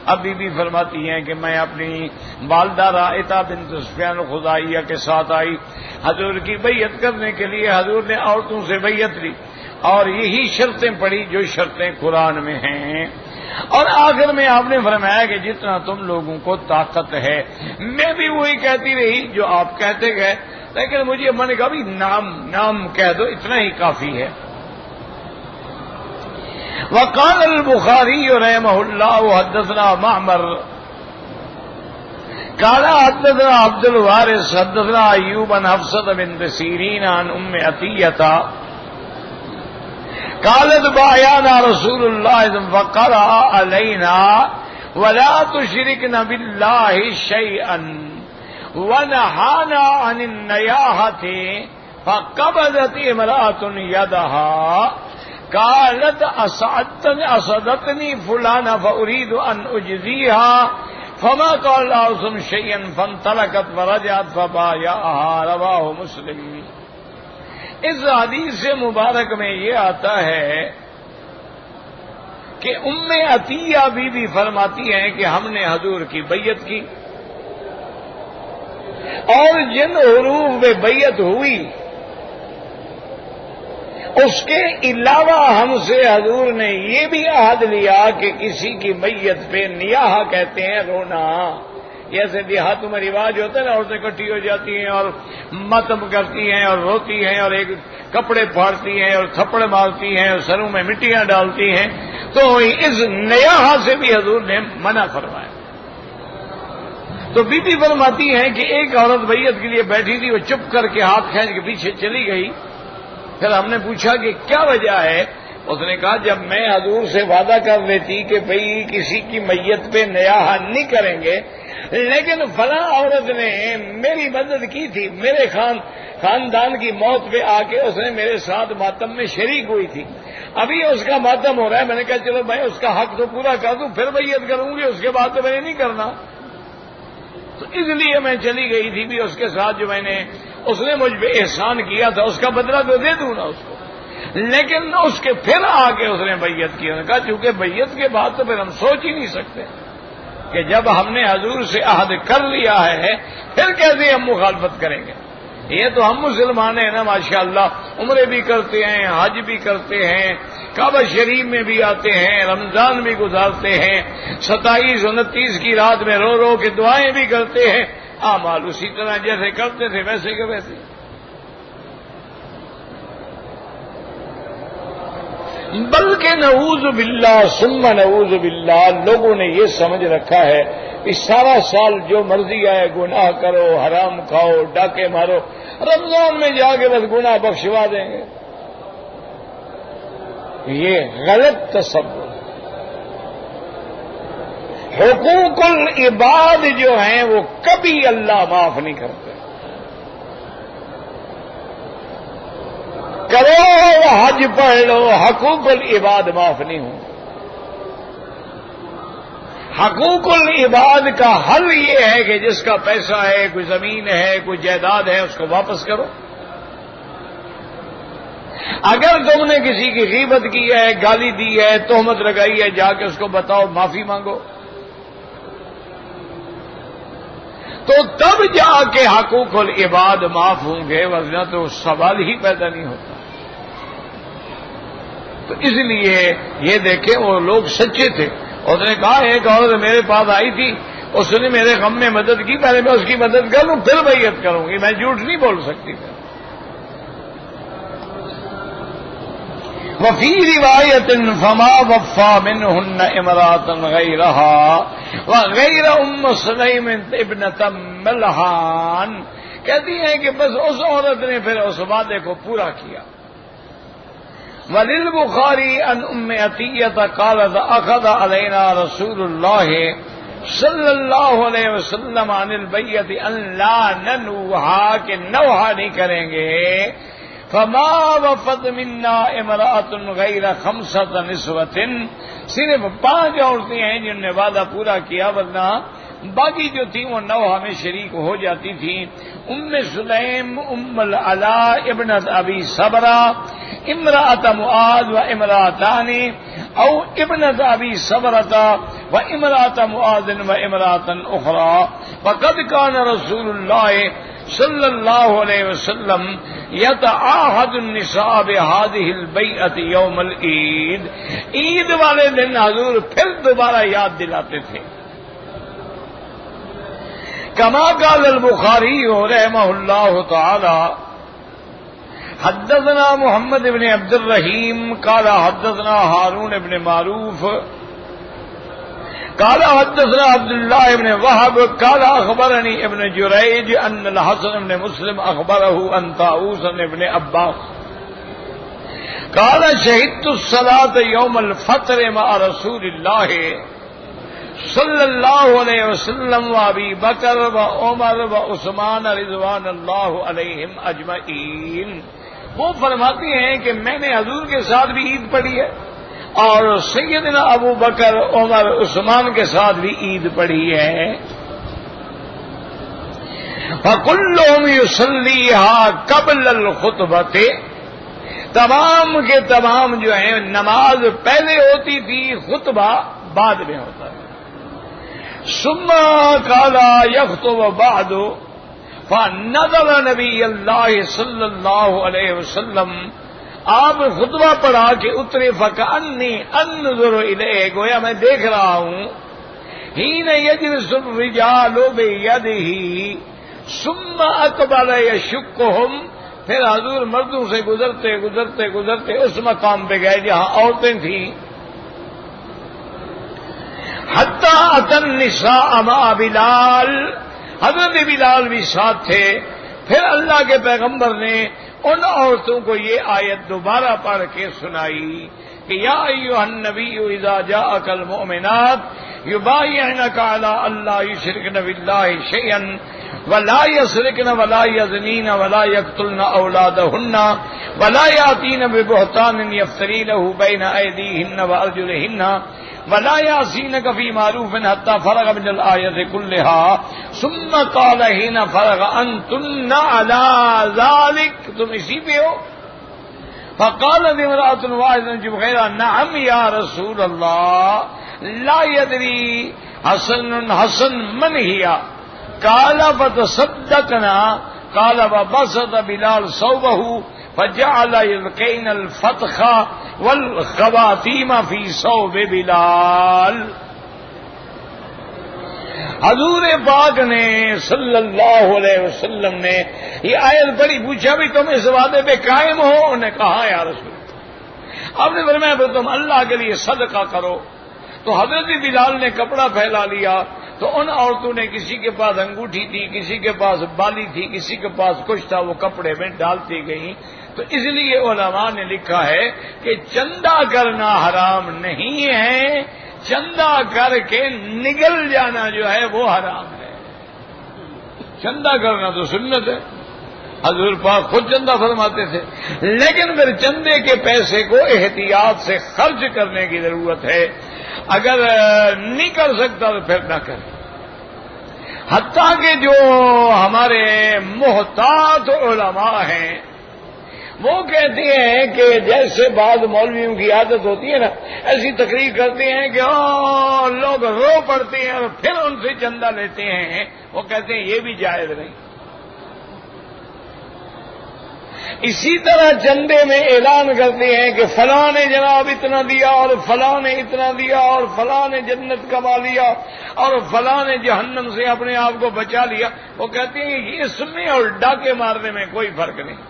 Speaker 1: اب بی بی فرماتی ہیں کہ میں اپنی والدہ رائتہ بنت سفیان الخزاعیہ کے ساتھ آئی حضور کی بیعت کرنے کے لیے. حضور نے عورتوں سے بیعت لی اور یہی شرطیں پڑھی جو شرطیں قرآن میں ہیں، اور آخر میں آپ نے فرمایا کہ جتنا تم لوگوں کو طاقت ہے. میں بھی وہی کہتی رہی جو آپ کہتے گئے، لیکن مجھے میں نے کہا بھی نام کہہ دو، اتنا ہی کافی ہے. وقال البخاري رحمه الله حدثنا معمر قال حدثنا عبد الوارث حدثنا ايوب عن حفصة بنت سيرين عن ام عطية قالت بايعنا رسول الله فقرأ علينا ولا تشركن بالله شيئا ونهانا عن النياحة فقبضت امرأة يدها قالت أصدتني فلانا فأريد أن أجزيها فما قال الله شيئا فانطلقت فرجعت فبايعها. رواه مسلم. اس حدیث مبارک میں یہ آتا ہے کہ ام عطیہ بی بی فرماتی ہیں کہ ہم نے حضور کی بیعت کی اور جن حروف میں بیعت ہوئی اس کے علاوہ ہم سے حضور نے یہ بھی عہد لیا کہ کسی کی میت پہ نیاح کہتے ہیں رونا. جیسے دیہاتوں میں رواج ہوتا ہے نا، عورتیں اکٹھی ہو جاتی ہیں اور ماتم کرتی ہیں اور روتی ہیں اور ایک کپڑے پھاڑتی ہیں اور تھپڑ مارتی ہیں اور سروں میں مٹیاں ڈالتی ہیں، تو اس نیاح سے بھی حضور نے منع فرمایا. تو بی بی فرماتی ہیں کہ ایک عورت بیعت کے لیے بیٹھی تھی، وہ چپ کر کے ہاتھ کھینچ کے پیچھے چلی گئی. پھر ہم نے پوچھا کہ کیا وجہ ہے؟ اس نے کہا جب میں حضور سے وعدہ کر لیتی کہ بھئی کسی کی میت پہ نیاح نہیں کریں گے، لیکن فلاں عورت نے میری مدد کی تھی، میرے خاندان کی موت پہ آ کے اس نے میرے ساتھ ماتم میں شریک ہوئی تھی، ابھی اس کا ماتم ہو رہا ہے، میں نے کہا چلو میں اس کا حق تو پورا کر دوں پھر بیعت کروں گی، اس کے بعد تو میں نے نہیں کرنا. تو اس لیے میں چلی گئی تھی بھی اس کے ساتھ جو اس نے مجھ پہ احسان کیا تھا اس کا بدلہ تو دے دوں نا اس کو. لیکن اس کے پھر آ کے اس نے بیعت کی. کہا چونکہ بیعت کے بعد تو پھر ہم سوچ ہی نہیں سکتے. کہ جب ہم نے حضور سے عہد کر لیا ہے پھر کیسے ہم مخالفت کریں گے؟ یہ تو ہم مسلمان ہیں نا ماشاءاللہ، عمرے بھی کرتے ہیں، حج بھی کرتے ہیں، کعبہ شریف میں بھی آتے ہیں، رمضان بھی گزارتے ہیں، 27 29 کی رات میں رو رو کے دعائیں بھی کرتے ہیں، اعمال اسی طرح جیسے کرتے تھے ویسے کے ویسے۔ بلکہ نعوذ باللہ ثم نعوذ باللہ لوگوں نے یہ سمجھ رکھا ہے کہ سارا سال جو مرضی آئے گناہ کرو، حرام کھاؤ، ڈاکے مارو، رمضان میں جا کے بس گناہ بخشوا دیں گے۔ یہ غلط تصور۔ حقوق العباد جو ہیں وہ کبھی اللہ معاف نہیں کرتے۔ کرو حج پڑھ لو، حقوق العباد معاف نہیں ہوں۔ حقوق العباد کا حل یہ ہے کہ جس کا پیسہ ہے، کوئی زمین ہے، کوئی جائیداد ہے، اس کو واپس کرو۔ اگر تم نے کسی کی غیبت کی ہے، گالی دی ہے، تہمت لگائی ہے، جا کے اس کو بتاؤ، معافی مانگو، تو تب جا کے حقوق العباد معاف ہوں گے، ورنہ تو سوال ہی پیدا نہیں ہوتا۔ تو اس لیے یہ دیکھیں وہ لوگ سچے تھے۔ اس نے کہا ایک عورت میرے پاس آئی تھی، اس نے میرے غم میں مدد کی، پہلے میں اس کی مدد کروں پھر بیعت کروں گی، میں جھوٹ نہیں بول سکتی تھی۔ وفی روایت فما وفا منہن امرأۃ غیرہا وغیر ام سلیم ابنۃ ملحان، کہتی ہیں کہ بس اس عورت نے پھر اس وعدے کو پورا کیا۔ وللبخاری عن ام عطیہ قالت اخذ علینا رسول اللہ صلی اللہ علیہ وسلم عن البیعۃ ان لا ننوہا، کہ نوحہ نہیں کریں گے، فما وفد منا امرأۃ غیر 5 نسوۃ، صرف 5 عورتیں ہیں جن نے وعدہ پورا کیا، ورنہ باقی جو تھی وہ نوحہ میں شریک ہو جاتی تھی۔ ام سلیم، ام العلاء ابنت ابی صبرہ، امرأۃ معاذ و امرأتان او ابنت ابی صبرۃ و امرأۃ معاذ و امرأۃ اخرى، فقد كان رسول اللہ صلی اللہ علیہ وسلم یتعاہد النساء بهذه البیعۃ یوم العید، عید والے دن حضور پھر دوبارہ یاد دلاتے تھے۔ کما قال البخاری رحمہ اللہ تعالی حدثنا محمد بن عبد الرحیم قال حدثنا ہارون بن معروف قال حدثنا عبد الله بن وهب قال اخبرني ابن جريج ان الحسن بن مسلم اخبره عن طاووس بن عباس قال شهدت الصلاة يوم الفطر مع رسول الله صلی اللہ علیہ وسلم و ابی بکر و عمر و عثمان رضوان اللہ علیہم اجمعین۔ وہ فرماتی ہیں کہ میں نے حضور کے ساتھ بھی عید پڑھی ہے اور سیدنا ابو بکر، عمر، عثمان کے ساتھ بھی عید پڑھی ہے۔ فَكُلُّهُمْ يُصَلِّيهَا قَبْلَ الْخُطْبَةِ، تمام کے تمام جو ہیں نماز پہلے ہوتی تھی، خطبہ بعد میں ہوتا ہے۔ ثم قال يخطب بعد فنظر نبی اللہ صلی اللہ علیہ وسلم، آپ خطبہ پڑھا کے اترے، فکأنی انظر الیہ، گویا میں دیکھ رہا ہوں، حین یجلس الرجال بیدہ ثم اقبل یشکہم، پھر حضور مردوں سے گزرتے گزرتے گزرتے اس مقام پہ گئے جہاں عورتیں تھیں، حتی اتى النساء مع بلال، حضرت بلال بھی ساتھ تھے۔ پھر اللہ کے پیغمبر نے ان عورتوں کو یہ آیت دوبارہ پڑھ کے سنائی کہ یا ایھا النبی اذا جاءک المؤمنات یبایعنک علی اللہ یشرکن باللہ شیئا ولا يسرقن ولا يزنين ولا يقتلن اولادهن ولا ياتين ببهتان يفترينه بين ايديهن وارجلهن ولا يعصينك في معروف حتى فرغ من الآية كلها ثم قال حين فرغ أنتن على ذلك، تم اسی پہ ہو؟ فقالت امرأة واحدة بغير نعم يا رسول الله لا يدري حسن حسن من ہیا قال فتصدقنا قال وبسط بلال ثوبه فجعل يلقين الفتخ والخواتيم في ثوب بلال. حضور پاک نے صلی اللہ علیہ وسلم نے یہ آیت پڑھی. پوچھا بھی تم اس وعدے پہ قائم ہو؟ انہوں نے کہا یا رسول اللہ. آپ نے فرمایا پھر تم اللہ کے لیے صدقہ کرو. تو حضرت بلال نے کپڑا پھیلا لیا. تو ان عورتوں نے کسی کے پاس انگوٹھی تھی, کسی کے پاس بالی تھی, کسی کے پاس کچھ تھا, وہ کپڑے میں ڈالتی گئیں. تو اس لیے علماء نے لکھا ہے کہ چندہ کرنا حرام نہیں ہے, چندہ کر کے نگل جانا جو ہے وہ حرام ہے. چندہ کرنا تو سنت ہے, حضور پاک خود چندہ فرماتے تھے, لیکن پھر چندے کے پیسے کو احتیاط سے خرچ کرنے کی ضرورت ہے. اگر نہیں کر سکتا تو پھر نہ کرے. حتیٰ کہ جو ہمارے محتاط علماء ہیں وہ کہتے ہیں کہ جیسے بعض مولویوں کی عادت ہوتی ہے نا, ایسی تقریر کرتے ہیں کہ لوگ رو پڑتے ہیں اور پھر ان سے چندہ لیتے ہیں. وہ کہتے ہیں یہ بھی جائز نہیں. اسی طرح چندے میں اعلان کرتے ہیں کہ فلاں نے جناب اتنا دیا اور فلاں نے اتنا دیا اور فلاں نے جنت کما لیا اور فلاں نے جہنم سے اپنے آپ کو بچا لیا. وہ کہتے ہیں یہ سننے اور ڈاکے مارنے میں کوئی فرق نہیں.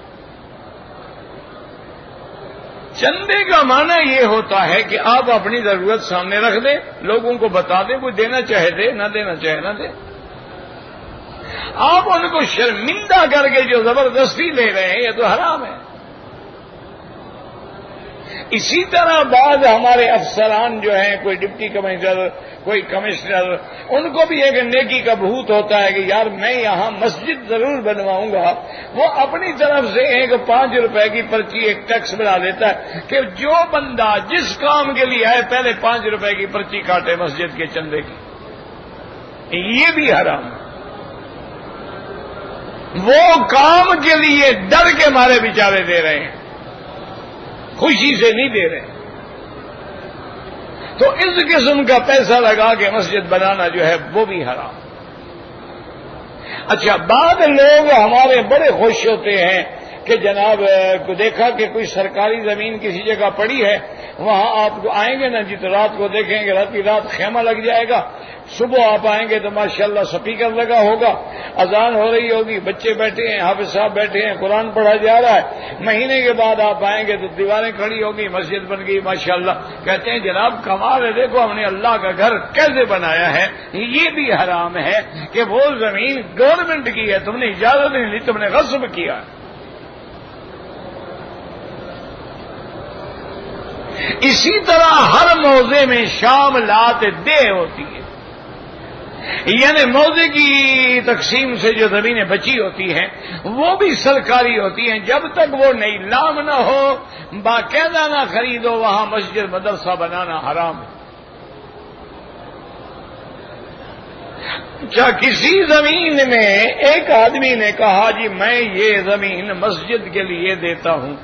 Speaker 1: چندے کا معنی یہ ہوتا ہے کہ آپ اپنی ضرورت سامنے رکھ دیں, لوگوں کو بتا دیں, کوئی دینا چاہے دے, نہ دینا چاہے نہ دے. آپ ان کو شرمندہ کر کے جو زبردستی لے رہے ہیں یہ تو حرام ہے. اسی طرح بعض ہمارے افسران جو ہیں, کوئی ڈپٹی کمشنر, کوئی کمشنر, ان کو بھی ایک نیکی کا بھوت ہوتا ہے کہ یار میں یہاں مسجد ضرور بنواؤں گا. وہ اپنی طرف سے ایک 5 روپے کی پرچی, ایک ٹیکس بنا دیتا ہے کہ جو بندہ جس کام کے لیے آئے پہلے 5 روپے کی پرچی کاٹے مسجد کے چندے کی. یہ بھی حرام ہے. وہ کام کے لیے ڈر کے مارے بیچارے دے رہے ہیں, خوشی سے نہیں دے رہے. تو اس قسم کا پیسہ لگا کے مسجد بنانا جو ہے وہ بھی حرام. اچھا, بعض لوگ ہمارے بڑے خوش ہوتے ہیں کہ جناب کو دیکھا کہ کوئی سرکاری زمین کسی جگہ پڑی ہے, وہاں آپ کو آئیں گے نا جی تو رات کو دیکھیں گے رات خیمہ لگ جائے گا. صبح آپ آئیں گے تو ماشاءاللہ سپیکر لگا ہوگا, اذان ہو رہی ہوگی, بچے بیٹھے ہیں, حافظ صاحب بیٹھے ہیں, قرآن پڑھا جا رہا ہے. مہینے کے بعد آپ آئیں گے تو دیواریں کھڑی ہوگی, مسجد بن گئی ماشاءاللہ. کہتے ہیں جناب کمال ہے, دیکھو ہم نے اللہ کا گھر کیسے بنایا ہے. یہ بھی حرام ہے کہ وہ زمین گورنمنٹ کی ہے, تم نے اجازت نہیں لی, تم نے غصب کیا. اسی طرح ہر موضع میں شاملات دے ہوتی ہے, یعنی موضع کی تقسیم سے جو زمینیں بچی ہوتی ہیں وہ بھی سرکاری ہوتی ہیں. جب تک وہ نیلام نہ ہو, باقاعدہ نہ خریدو, وہاں مسجد مدرسہ بنانا حرام ہے. کیا کسی زمین میں ایک آدمی نے کہا جی میں یہ زمین مسجد کے لیے دیتا ہوں,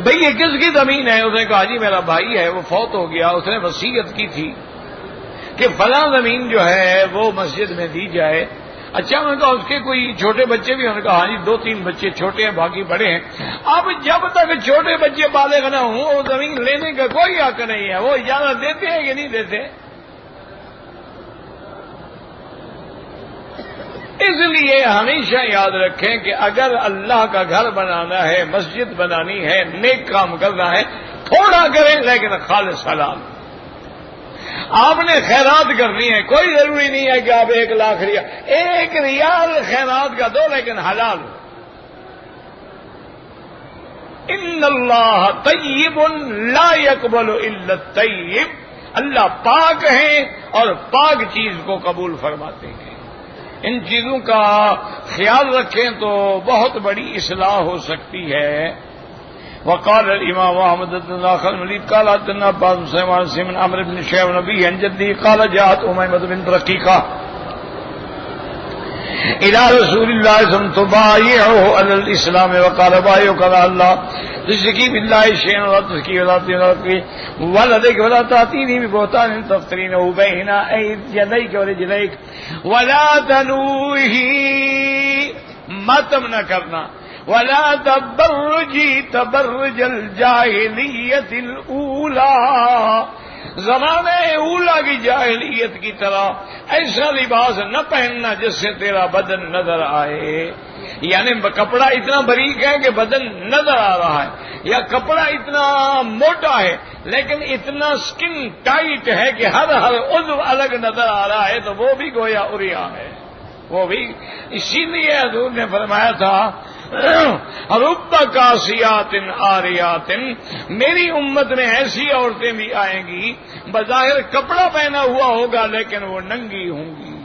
Speaker 1: بھئی یہ کس کی زمین ہے؟ اس نے کہا جی میرا بھائی ہے, وہ فوت ہو گیا, اس نے وصیت کی تھی کہ فلاں زمین جو ہے وہ مسجد میں دی جائے. اچھا, میں نے کہا اس کے کوئی چھوٹے بچے بھی؟ انہوں نے کہا ہاں جی 2-3 بچے چھوٹے ہیں, باقی بڑے ہیں. اب جب تک چھوٹے بچے بالغ نہ ہوں وہ زمین لینے کا کوئی حق نہیں ہے. وہ اجازت دیتے ہیں کہ نہیں دیتے؟ اس لیے ہمیشہ یاد رکھیں کہ اگر اللہ کا گھر بنانا ہے, مسجد بنانی ہے, نیک کام کرنا ہے, تھوڑا کریں لیکن خالص حلال. آپ نے خیرات کرنی ہے, کوئی ضروری نہیں ہے کہ آپ 1 لاکھ ریال, 1 ریال خیرات کا دو لیکن حلال. ان اللہ طیب لا يقبل الا الطیب, اللہ پاک ہیں اور پاک چیز کو قبول فرماتے ہیں. ان چیزوں کا خیال رکھیں تو بہت بڑی اصلاح ہو سکتی ہے. وقال الامام احمد بن ناخل ملید قال حدثنا عباس بن سليمان بن عمرو بن شعيب نبي عن جدي قال جاءت اميمه بنت رقيقه الى رسول الله صلى الله عليه وسلم تبايعه على الاسلام وقال بايعك على الله تشرکی باللہ شیئا ولا تشرکی ولدک ولا تأتینی ببہتان تفترینہ بین یدیک ورجلیک ولا تنوہی، ماتم نہ کرنا، ولا تبرجی تبرج الجاہلیت الاولی، زمانہ اولا کی جاہلیت کی طرح ایسا لباس نہ پہننا جس سے تیرا بدن نظر آئے، یعنی کپڑا اتنا باریک ہے کہ بدن نظر آ رہا ہے، یا کپڑا اتنا موٹا ہے لیکن اتنا سکن ٹائٹ ہے کہ ہر عضو الگ نظر آ رہا ہے، تو وہ بھی گویا عریا ہے، وہ بھی۔ اسی لیے حضور نے فرمایا تھا رب کاسیات عاریات، میری امت میں ایسی عورتیں بھی آئیں گی بظاہر کپڑا پہنا ہوا ہوگا لیکن وہ ننگی ہوں گی۔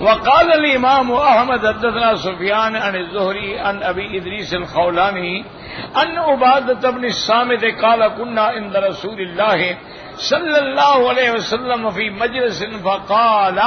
Speaker 1: وقال الامام احمد حدثنا سفیان عن الزہری عن ابی ادریس الخولانی ان عبادۃ بن الصامت قال كنا عند رسول اللہ صلی اللہ علیہ وسلم فی مجلس فقال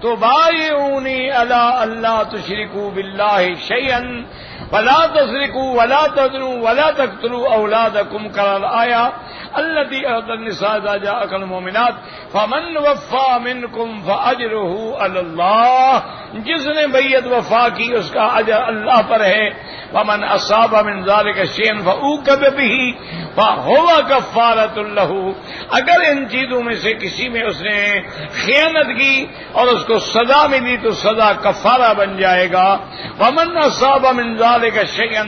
Speaker 1: تبايعوني على ألا تشركوا بالله شيئا ولا تسرقوا ولا تزنوا ولا تقتلوا أولادكم كما الآية التي أهدى النساء إذا جاءك المؤمنات فمن وفى منكم فأجره على الله، جس نے بیعت وفا کی اس کا اجر اللہ پر ہے، ومن أصاب من ذلك شيئا فعوقب به فهو كفارة له، اگر ان چیزوں میں سے کسی میں اس نے خیانت کی اور اس کو سزا ملی تو سزا کفارہ بن جائے گا، ومن أصاب من ذلك شيئا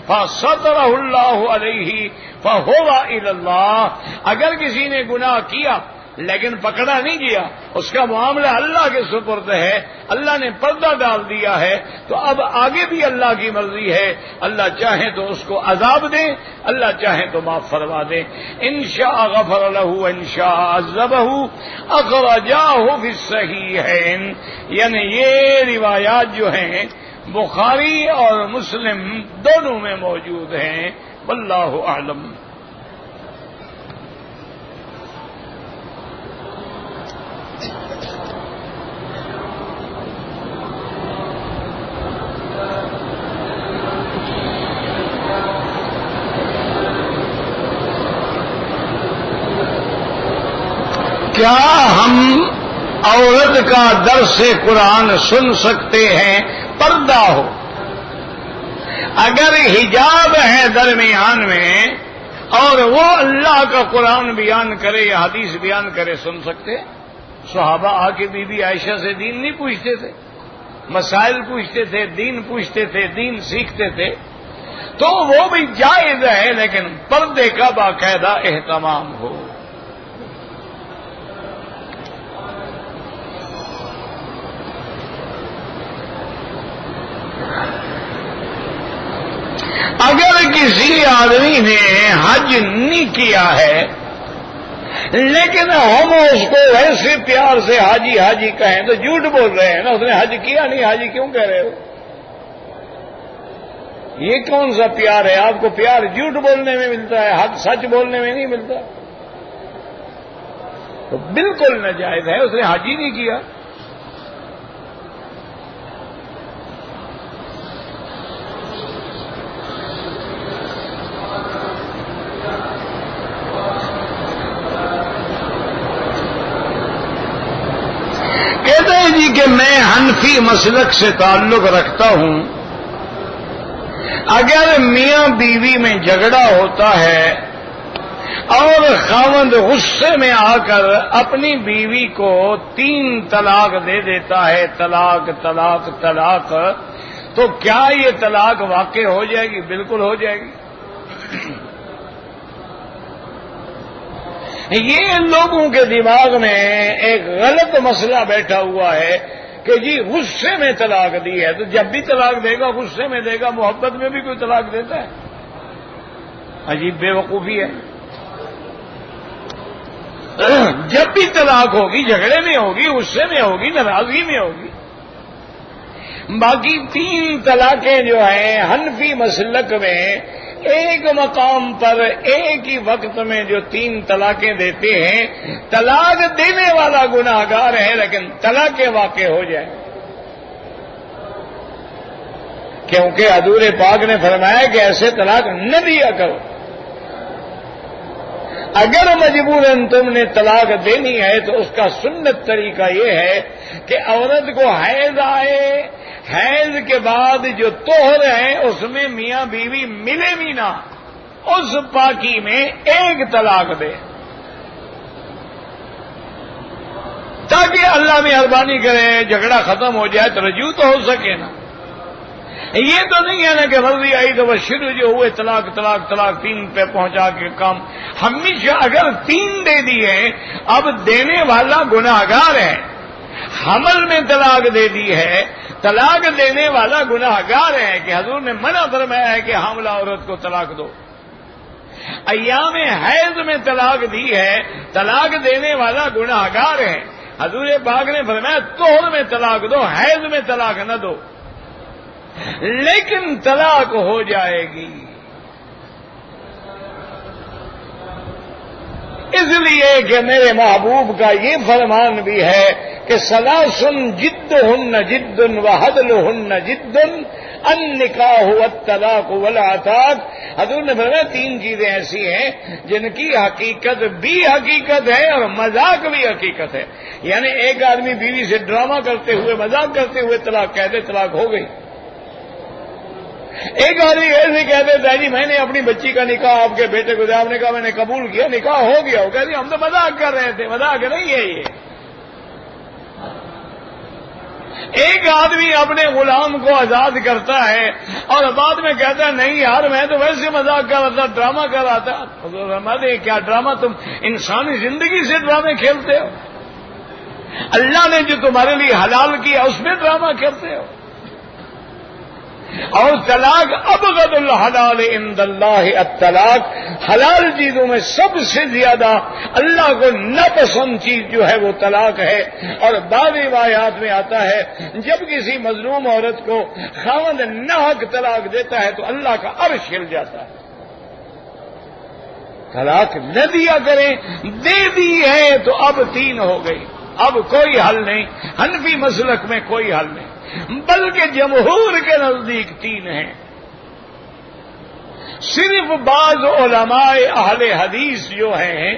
Speaker 1: فستره الله عليه فهو إلى الله، اگر کسی نے گناہ کیا لیکن پکڑا نہیں گیا، اس کا معاملہ اللہ کے سپرد ہے، اللہ نے پردہ ڈال دیا ہے، تو اب آگے بھی اللہ کی مرضی ہے، اللہ چاہے تو اس کو عذاب دے، اللہ چاہے تو معاف فرما دے، انشاء غفر له انشاء عذبه اخرجاه فی الصحیحین، یعنی یہ روایات جو ہیں بخاری اور مسلم دونوں میں موجود ہیں، واللہ اعلم۔ کیا ہم عورت کا درس قرآن سن سکتے ہیں پردہ ہو؟ اگر حجاب ہے درمیان میں اور وہ اللہ کا قرآن بیان کرے یا حدیث بیان کرے، سن سکتے۔ صحابہ آ کے بی بی عائشہ سے دین نہیں پوچھتے تھے، مسائل پوچھتے تھے، دین پوچھتے تھے، دین سیکھتے تھے، تو وہ بھی جائز ہے لیکن پردے کا باقاعدہ اہتمام ہو۔ اگر کسی آدمی نے حج نہیں کیا ہے لیکن ہم اس کو ویسے پیار سے حاجی حاجی کہیں تو جھوٹ بول رہے ہیں نا، اس نے حج کیا نہیں، حاجی کیوں کہہ رہے ہو؟ یہ کون سا پیار ہے؟ آپ کو پیار جھوٹ بولنے میں ملتا ہے، حق سچ بولنے میں نہیں ملتا، تو بالکل ناجائز ہے، اس نے حج ہی نہیں کیا۔ کہتے ہیں جی کہ میں حنفی مسلک سے تعلق رکھتا ہوں، اگر میاں بیوی میں جھگڑا ہوتا ہے اور خاوند غصے میں آ کر اپنی بیوی کو 3 طلاق دے دیتا ہے، طلاق طلاق طلاق، تو کیا یہ طلاق واقع ہو جائے گی؟ بالکل ہو جائے گی۔ یہ لوگوں کے دماغ میں ایک غلط مسئلہ بیٹھا ہوا ہے کہ جی غصے میں طلاق دی ہے تو جب بھی طلاق دے گا غصے میں دے گا، محبت میں بھی کوئی طلاق دیتا ہے؟ عجیب بے وقوفی ہے۔ جب بھی طلاق ہوگی جھگڑے میں ہوگی، غصے میں ہوگی، ناراضگی میں ہوگی۔ باقی 3 طلاقیں جو ہیں حنفی مسلک میں ایک مقام پر ایک ہی وقت میں جو 3 طلاقیں دیتے ہیں، طلاق دینے والا گناہگار ہے لیکن طلاق واقع ہو جائے۔ کیونکہ حضور پاک نے فرمایا کہ ایسے طلاق نہ دیا کرو. اگر مجبوراً تم نے طلاق دینی ہے تو اس کا سنت طریقہ یہ ہے کہ عورت کو حیض آئے، حیض کے بعد جو طہر ہے اس میں میاں بیوی ملے بھی نہ، اس پاکی میں ایک طلاق دے تاکہ اللہ مہربانی کرے جھگڑا ختم ہو جائے تو رجوع تو ہو سکے نا. یہ تو نہیں ہے نا کہ مرضی آئی تو بس شروع جو ہوئے طلاق طلاق طلاق 3 پہ پہنچا کے کام. ہمیشہ اگر 3 دے دیے اب دینے والا گناہگار ہے، حمل میں طلاق دے دی ہے، طلاق دینے والا گناہگار ہے کہ حضور نے منع فرمایا ہے کہ حاملہ عورت کو طلاق دو. ایام حیض میں طلاق دی ہے، طلاق دینے والا گناہگار ہے. حضور پاک نے فرمایا طہر میں طلاق دو، حیض میں طلاق نہ دو، لیکن طلاق ہو جائے گی. اس لیے کہ میرے محبوب کا یہ فرمان بھی ہے کہ ثلاث جدہن جد وحدلہن جد النکاح والطلاق والعتاق. حضور نے فرمایا 3 چیزیں ایسی ہیں جن کی حقیقت بھی حقیقت ہے اور مذاق بھی حقیقت ہے. یعنی ایک آدمی بیوی سے ڈرامہ کرتے ہوئے مذاق کرتے ہوئے طلاق کہہ دے طلاق ہو گئی. ایک آدمی ایسے کہتے تھے جی میں نے اپنی بچی کا نکاح آپ کے بیٹے کو دیا، آپ نے کہا میں نے قبول کیا، نکاح ہو گیا. وہ کہتے ہم تو مذاق کر رہے تھے. مذاق نہیں ہے یہ. ایک آدمی اپنے غلام کو آزاد کرتا ہے اور بعد میں کہتا ہے نہیں یار میں تو ویسے مذاق کر رہا تھا، ڈرامہ کر رہا تھا. ہمارے کیا ڈرامہ، تم انسانی زندگی سے ڈرامے کھیلتے ہو؟ اللہ نے جو تمہارے لیے حلال کیا اس میں ڈرامہ کھیلتے ہو. اور طلاق ابغض الحلال عند اللہ الطلاق، حلال چیزوں میں سب سے زیادہ اللہ کو ناپسند چیز جو ہے وہ طلاق ہے. اور بعض روایات میں آتا ہے جب کسی مظلوم عورت کو خاوند ناحق طلاق دیتا ہے تو اللہ کا عرش ہل جاتا ہے. طلاق نہ دیا کریں، دے دی ہے تو اب 3 ہو گئی، اب کوئی حل نہیں. حنفی مسلک میں کوئی حل نہیں، بلکہ جمہور کے نزدیک 3 ہیں. صرف بعض علماء اہل حدیث جو ہیں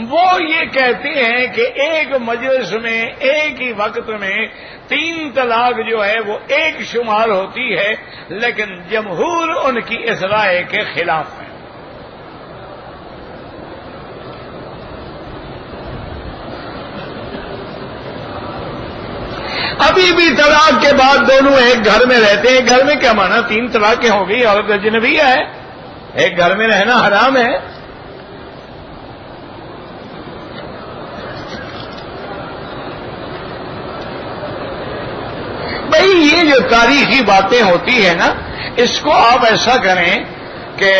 Speaker 1: وہ یہ کہتے ہیں کہ ایک مجلس میں ایک ہی وقت میں 3 طلاق جو ہے وہ ایک شمار ہوتی ہے، لیکن جمہور ان کی اس رائے کے خلاف ہے. ابھی بھی طلاق کے بعد دونوں ایک گھر میں رہتے ہیں. گھر میں کیا مانا، 3 طلاقیں ہو گئی، عورت اجنبیہ ہے، ایک گھر میں رہنا حرام ہے. بھائی یہ جو تاریخی باتیں ہوتی ہیں نا، اس کو آپ ایسا کریں کہ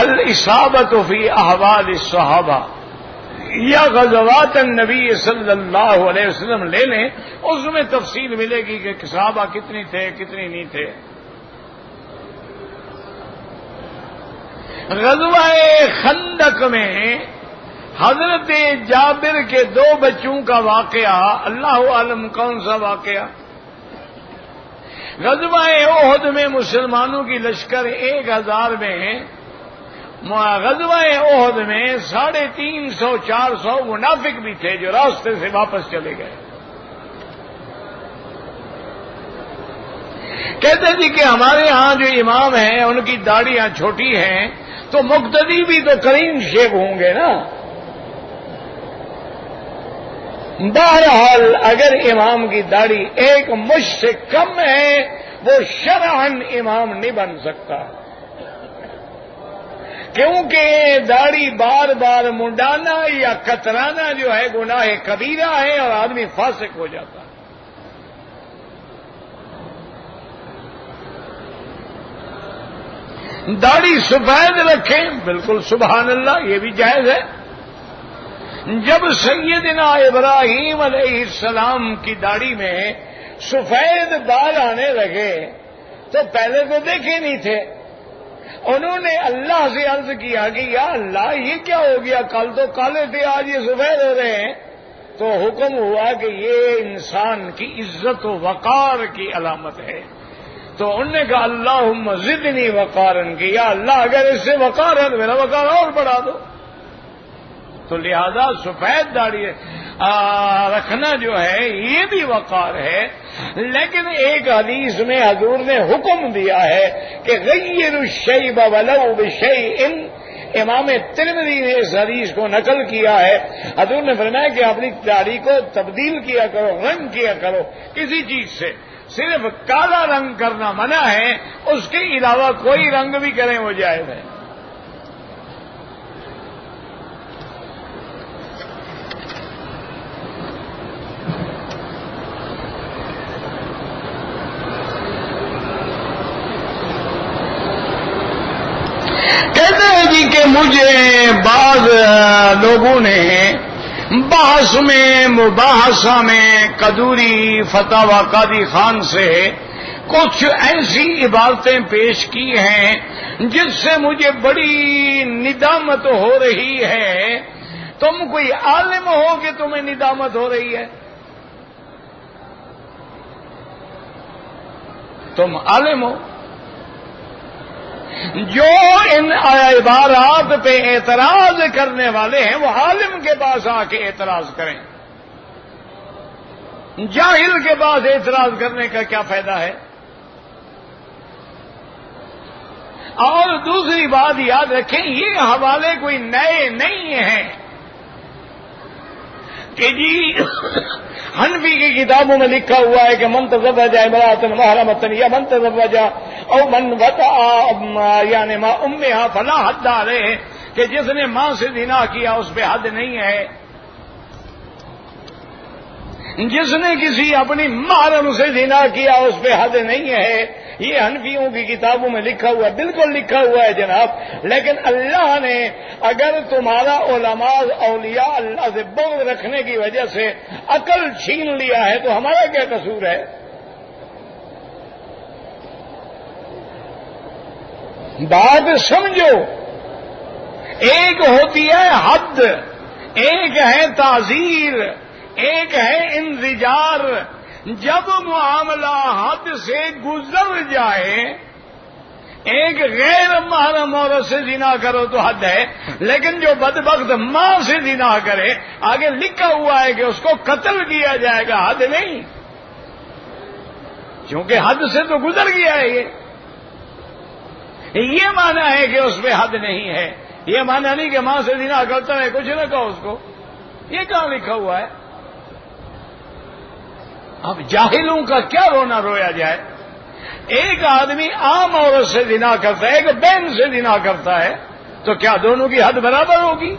Speaker 1: الاصابۃ فی احوال الصحابہ یا غزوات النبی صلی اللہ علیہ وسلم لے لیں، اس میں تفصیل ملے گی کہ صحابہ کتنی تھے کتنی نہیں تھے. غزوہ خندق میں حضرت جابر کے 2 بچوں کا واقعہ، اللہ عالم کون سا واقعہ. غزوہ احد میں مسلمانوں کی لشکر 1000 میں، غزوہ احد میں 350-400 منافق بھی تھے جو راستے سے واپس چلے گئے. کہتے جی کہ ہمارے ہاں جو امام ہیں ان کی داڑیاں چھوٹی ہیں تو مقتدی بھی تو کریم شیب ہوں گے نا. بہرحال اگر امام کی داڑھی 1 مچ سے کم ہے وہ شرعاً امام نہیں بن سکتا، کیونکہ داڑھی بار بار منڈانا یا کترانا جو ہے گناہ کبیرہ ہے اور آدمی فاسق ہو جاتا ہے. داڑھی سفید رکھیں، بالکل سبحان اللہ، یہ بھی جائز ہے. جب سیدنا ابراہیم علیہ السلام کی داڑھی میں سفید بال آنے لگے تو پہلے تو دیکھے نہیں تھے. انہوں نے اللہ سے عرض کیا کہ یا اللہ یہ کیا ہو گیا، کل تو کالے تھے آج یہ سفید ہو رہے ہیں. تو حکم ہوا کہ یہ انسان کی عزت و وقار کی علامت ہے. تو انہوں نے کہا اللہم زدنی وقارن کہ یا اللہ اگر اس سے وقار ہے تو میرا وقار اور بڑھا دو. تو لہذا سفید داڑھی رکھنا جو ہے یہ بھی وقار ہے. لیکن ایک حدیث میں حضور نے حکم دیا ہے کہ غیر الشیب ولو بشیء. امام ترمذی نے اس حدیث کو نقل کیا ہے. حضور نے فرمایا کہ اپنی داڑھی کو تبدیل کیا کرو، رنگ کیا کرو کسی چیز سے. صرف کالا رنگ کرنا منع ہے، اس کے علاوہ کوئی رنگ بھی کریں وہ جائز ہے. کہتے ہیں جی کہ مجھے بعض لوگوں نے بحث میں مباحثہ میں قدوری فتاوی قاضی خان سے کچھ ایسی عبارتیں پیش کی ہیں جس سے مجھے بڑی ندامت ہو رہی ہے. تم کوئی عالم ہو کہ تمہیں ندامت ہو رہی ہے؟ تم عالم ہو. جو ان عبارات پہ اعتراض کرنے والے ہیں وہ عالم کے پاس آ کے اعتراض کریں. جاہل کے پاس اعتراض کرنے کا کیا فائدہ ہے؟ اور دوسری بات یاد رکھیں، یہ حوالے کوئی نئے نہیں ہیں کہ جی حنفی کی کتابوں میں لکھا ہوا ہے کہ من تزوج امرأة محرمة یا من تزوج او من وطأ یعنی ما امہا فلا حد علیہ، کہ جس نے ماں سے زنا کیا اس پہ حد نہیں ہے. جس نے کسی اپنی محرم سے زنا کیا اس پہ حد نہیں ہے. یہ حنفیوں کی کتابوں میں لکھا ہوا ہے، بالکل لکھا ہوا ہے جناب. لیکن اللہ نے اگر تمہارا علماء اولیاء اللہ سے بغض رکھنے کی وجہ سے عقل چھین لیا ہے تو ہمارا کیا قصور ہے؟ بات سمجھو. ایک ہوتی ہے حد، ایک ہے تعزیر، ایک ہے انزجار. جب معاملہ حد سے گزر جائے، ایک غیر محرم عورت سے زنا کرو تو حد ہے، لیکن جو بدبخت ماں سے زنا کرے آگے لکھا ہوا ہے کہ اس کو قتل کیا جائے گا، حد نہیں، کیونکہ حد سے تو گزر گیا ہے. یہ معنی ہے کہ اس پہ حد نہیں ہے. یہ معنی نہیں کہ ماں سے زنا کرتا ہے کچھ نہ کہو اس کو. یہ کہاں لکھا ہوا ہے؟ اب جاہلوں کا کیا رونا رویا جائے. ایک آدمی عام عورت سے زنا کرتا ہے، ایک بہن سے زنا کرتا ہے، تو کیا دونوں کی حد برابر ہوگی؟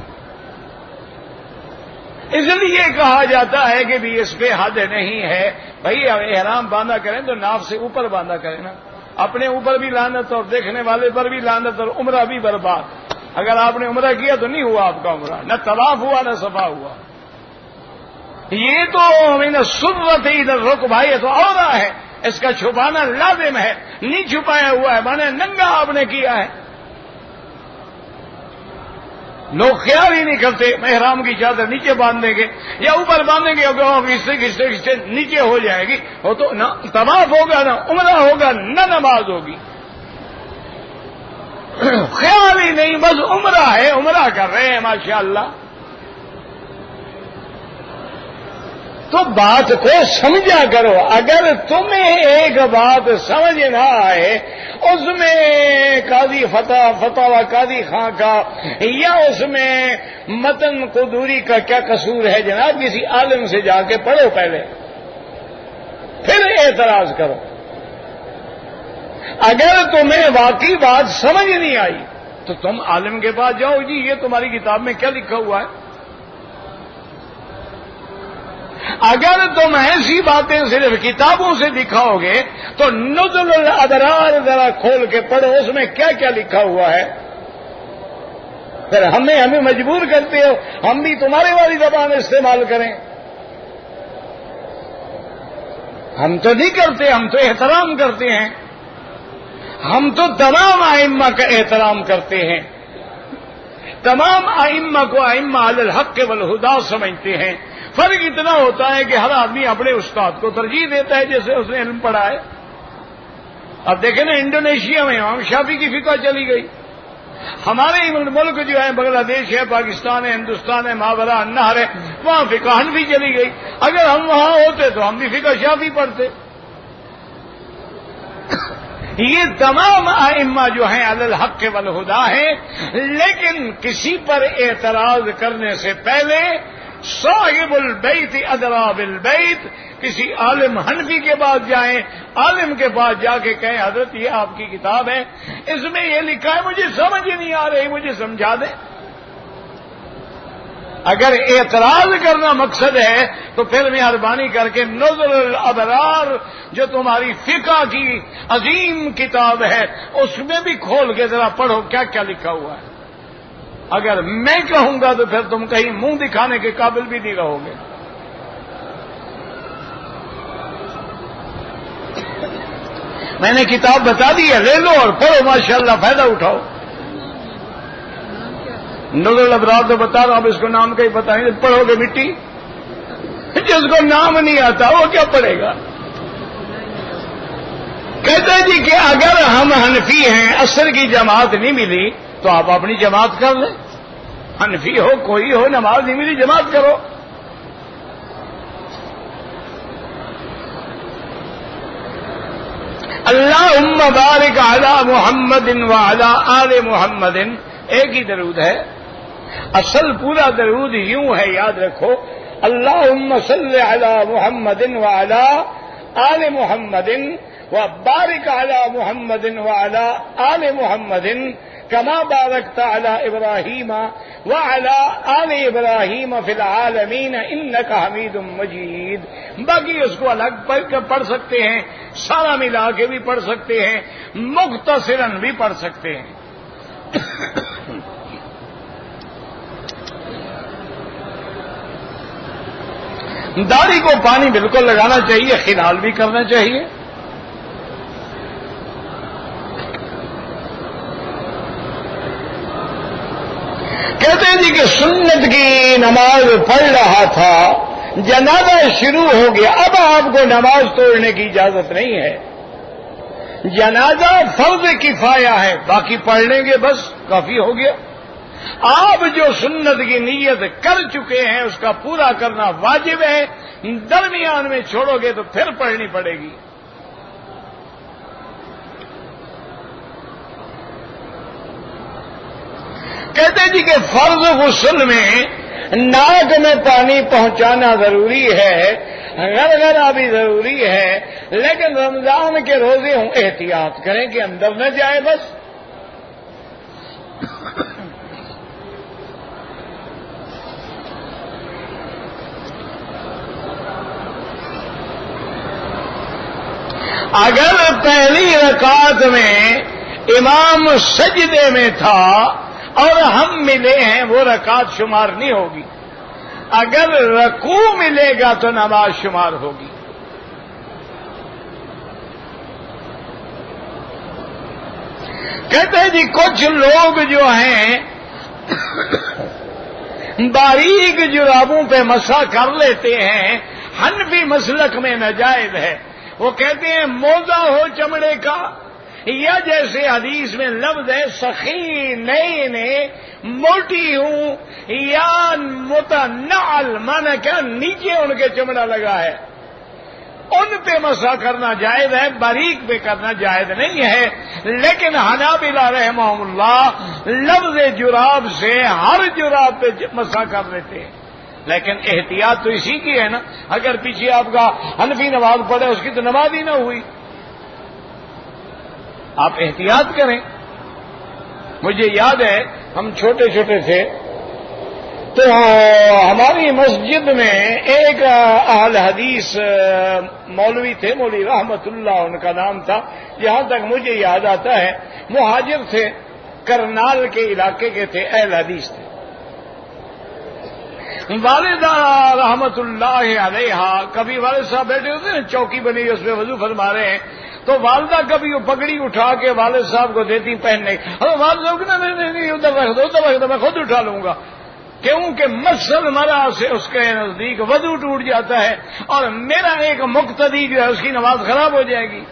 Speaker 1: اس لیے کہا جاتا ہے کہ بھی اس پہ حد نہیں ہے. بھائی احرام باندھا کریں تو ناف سے اوپر باندھا کریں نا. اپنے اوپر بھی لعنت اور دیکھنے والے پر بھی لعنت اور عمرہ بھی برباد. اگر آپ نے عمرہ کیا تو نہیں ہوا آپ کا عمرہ، نہ طواف ہوا نہ صفا ہوا. یہ تو من سرت ادھر رک بھائی، تو عورہ ہے، اس کا چھپانا لازم ہے. نہیں چھپایا ہوا ہے مانے ننگا آپ نے کیا ہے. لوگ خیال ہی نہیں کرتے محرام کی چادر نیچے باندھ دیں گے یا اوپر باندھیں گے، کھستے کھستے کھستے نیچے ہو جائے گی. وہ تو نہ طواف ہوگا نہ عمرہ ہوگا نہ نماز ہوگی. خیال ہی نہیں، بس عمرہ ہے، عمرہ کر رہے ہیں ماشاءاللہ. تو بات کو سمجھا کرو. اگر تمہیں ایک بات سمجھ نہ آئے، اس میں قاضی فتاوی قاضی خان کا یا اس میں متن قدوری کا کیا قصور ہے جناب؟ کسی عالم سے جا کے پڑھو پہلے، پھر اعتراض کرو. اگر تمہیں واقعی بات سمجھ نہیں آئی تو تم عالم کے پاس جاؤ، جی یہ تمہاری کتاب میں کیا لکھا ہوا ہے. اگر تم ایسی باتیں صرف کتابوں سے دکھاؤ گے تو نزل الابرار ذرا کھول کے پڑھو، اس میں کیا کیا لکھا ہوا ہے. پھر ہمیں مجبور کرتے ہو ہم بھی تمہاری والی زبان استعمال کریں. ہم تو نہیں کرتے، ہم تو احترام کرتے ہیں. ہم تو تمام ائمہ کا احترام کرتے ہیں. تمام ائمہ کو ائمہ علی الحق والہدی سمجھتے ہیں. فرق اتنا ہوتا ہے کہ ہر آدمی اپنے استاد کو ترجیح دیتا ہے جیسے اس نے علم پڑھا ہے. اب دیکھیں نا انڈونیشیا میں امام شافعی کی فقہ چلی گئی، ہمارے ملک جو ہے بنگلہ دیش ہے، پاکستان ہے، ہندوستان ہے، ماورا النہر ہے، وہاں فقہ حنفی چلی گئی۔ اگر ہم وہاں ہوتے تو ہم بھی فقہ شافعی پڑھتے۔ یہ تمام ائمہ جو ہیں علی الحق والہدی ہیں، لیکن کسی پر اعتراض کرنے سے پہلے صاحب البیت ادری بالبیت، کسی عالم حنفی کے پاس جائیں، عالم کے پاس جا کے کہیں حضرت یہ آپ کی کتاب ہے، اس میں یہ لکھا ہے مجھے سمجھ نہیں آ رہی، مجھے سمجھا دیں۔ اگر اعتراض کرنا مقصد ہے تو پھر مہربانی کر کے نظر الابرار جو تمہاری فقہ کی عظیم کتاب ہے اس میں بھی کھول کے ذرا پڑھو کیا کیا لکھا ہوا ہے۔ اگر میں کہوں گا تو پھر تم کہیں منہ دکھانے کے قابل بھی نہیں رہو گے۔ میں نے کتاب بتا دی ہے، لے لو اور پڑھو، ماشاءاللہ فائدہ اٹھاؤ۔ نظر الابرار تو بتا رہا ہوں، اب اس کو نام کا ہی بتائیں، پڑھو گے مٹی؟ جس کو نام نہیں آتا وہ کیا پڑھے گا؟ کہتے جی کہ اگر ہم حنفی ہیں، عصر کی جماعت نہیں ملی تو آپ اپنی جماعت کر لیں، حنفی ہو کوئی ہو، نماز نہیں ملی جماعت کرو۔ اللہم بارک علی محمد وعلی آل محمد، ایک ہی درود ہے، اصل پورا درود یوں ہے، یاد رکھو، اللہم صل علی محمد وعلی آل محمد وبارک علی محمد وعلی آل محمد کما بارکت علی ابراہیم وعلی آل ابراہیم فی العالمین انک حمید مجید۔ باقی اس کو الگ پڑھ سکتے ہیں، سارا ملا کے بھی پڑھ سکتے ہیں، مختصراً بھی پڑھ سکتے ہیں۔ داڑھی کو پانی بالکل لگانا چاہیے، خلال بھی کرنا چاہیے۔ کہتے ہیں جی کہ سنت کی نماز پڑھ رہا تھا، جنازہ شروع ہو گیا، اب آپ کو نماز توڑنے کی اجازت نہیں ہے۔ جنازہ فرض کفایہ ہے، باقی پڑھ لیں گے بس کافی ہو گیا۔ آپ جو سنت کی نیت کر چکے ہیں اس کا پورا کرنا واجب ہے، درمیان میں چھوڑو گے تو پھر پڑھنی پڑے گی۔ کہتے جی کہ فرض غسل میں ناک میں پانی پہنچانا ضروری ہے، غرغرہ بھی ضروری ہے، لیکن رمضان کے روزے ہوں احتیاط کریں کہ اندر نہ جائے بس۔ اگر پہلی رکعت میں امام سجدے میں تھا اور ہم ملے ہیں وہ رکعت شمار نہیں ہوگی، اگر رکوع ملے گا تو نماز شمار ہوگی۔ کہتے ہیں جی کچھ لوگ جو ہیں باریک جرابوں پہ مسح کر لیتے ہیں، حنفی مسلک میں ناجائز ہے۔ وہ کہتے ہیں موزہ ہو چمڑے کا، یا جیسے حدیث میں لفظ ہے سخینین موٹی ہوں، یا متنعل مانا کیا نیچے ان کے چمڑا لگا ہے، ان پہ مسح کرنا جائز ہے، باریک پہ کرنا جائز نہیں ہے۔ لیکن حنابلہ رحمہم اللہ لفظ جراب سے ہر جراب پہ مسح کر لیتے ہیں، لیکن احتیاط تو اسی کی ہے نا، اگر پیچھے آپ کا حنفی نماز پڑھے اس کی تو نماز ہی نہ ہوئی۔ آپ احتیاط کریں۔ مجھے یاد ہے ہم چھوٹے چھوٹے تھے تو ہماری مسجد میں ایک اہل حدیث مولوی تھے، مولوی رحمت اللہ ان کا نام تھا، جہاں تک مجھے یاد آتا ہے مہاجر تھے، کرنال کے علاقے کے تھے، اہل حدیث تھے۔ والدہ رحمت اللہ علیہ، کبھی والد صاحب بیٹھے ہوتے ہیں چوکی بنی اس پہ وضو فرما رہے ہیں، تو والدہ کبھی وہ پگڑی اٹھا کے والد صاحب کو دیتی پہننے، والد صاحب نہیں ادھر رکھ دو، ادھر رکھ دو، میں خود اٹھا لوں گا، کیونکہ مسل مرا سے اس کے نزدیک وضو ٹوٹ جاتا ہے اور میرا ایک مقتدی جو ہے اس کی نماز خراب ہو جائے گی۔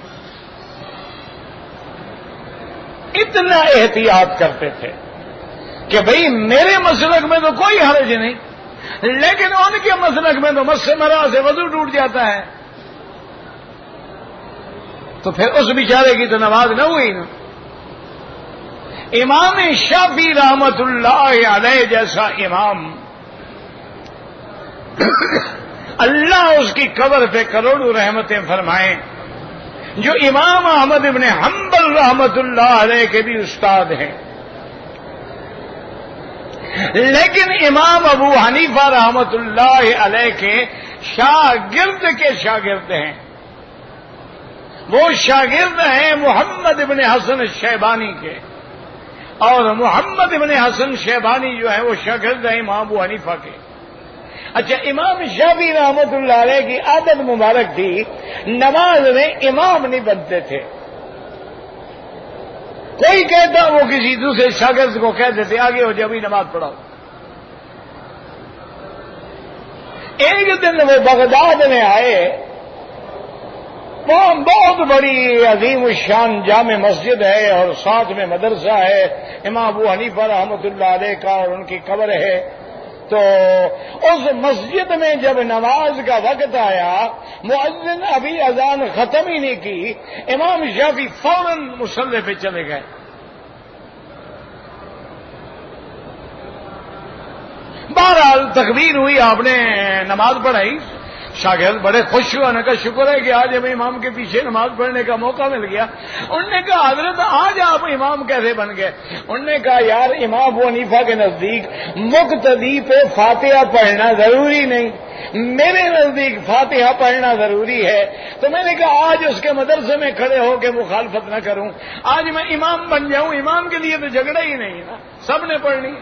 Speaker 1: اتنا احتیاط کرتے تھے کہ بھئی میرے مسلک میں تو کوئی حرج نہیں، لیکن ان کے مسلک میں تو مس مرا سے وضو ٹوٹ جاتا ہے، تو پھر اس بیچارے کی تو نماز نہ ہوئی نا۔ امام شافعی رحمت اللہ علیہ جیسا امام، اللہ اس کی قبر پہ کروڑوں رحمتیں فرمائیں، جو امام احمد ابن حنبل رحمت اللہ علیہ کے بھی استاد ہیں، لیکن امام ابو حنیفہ رحمت اللہ علیہ کے شاگرد کے شاگرد ہیں۔ وہ شاگرد ہیں محمد ابن حسن شیبانی کے، اور محمد ابن حسن شیبانی جو ہے وہ شاگرد ہیں امام ابو حنیفہ کے۔ اچھا، امام شافعی رحمت اللہ علیہ کی عادت مبارک تھی، نماز میں امام نہیں بنتے تھے، کوئی کہتا وہ کسی دوسرے شاگرد کو کہہ دیتے آگے ہو جب ہی نماز پڑھاؤ۔ ایک دن وہ بغداد میں آئے، وہاں بہت بڑی عظیم الشان جامع مسجد ہے اور ساتھ میں مدرسہ ہے امام ابو حنیفہ رحمۃ اللہ علیہ کا، اور ان کی قبر ہے۔ تو اس مسجد میں جب نماز کا وقت آیا، مؤذن ابھی اذان ختم ہی نہیں کی، امام شافعی فوراً مصلی پہ چلے گئے۔ بہرحال تکبیر ہوئی، آپ نے نماز پڑھائی، شاگرد بڑے خوش ہوئے، نے کہا شکر ہے کہ آج ہمیں امام کے پیچھے نماز پڑھنے کا موقع مل گیا۔ انہوں نے کہا حضرت آج آپ امام کیسے بن گئے؟ انہوں نے کہا یار امام ابو حنیفہ کے نزدیک مقتدی پہ فاتحہ پڑھنا ضروری نہیں، میرے نزدیک فاتحہ پڑھنا ضروری ہے، تو میں نے کہا آج اس کے مدرسے میں کھڑے ہو کے مخالفت نہ کروں، آج میں امام بن جاؤں۔ امام کے لیے تو جھگڑا ہی نہیں نا، سب نے پڑھنی۔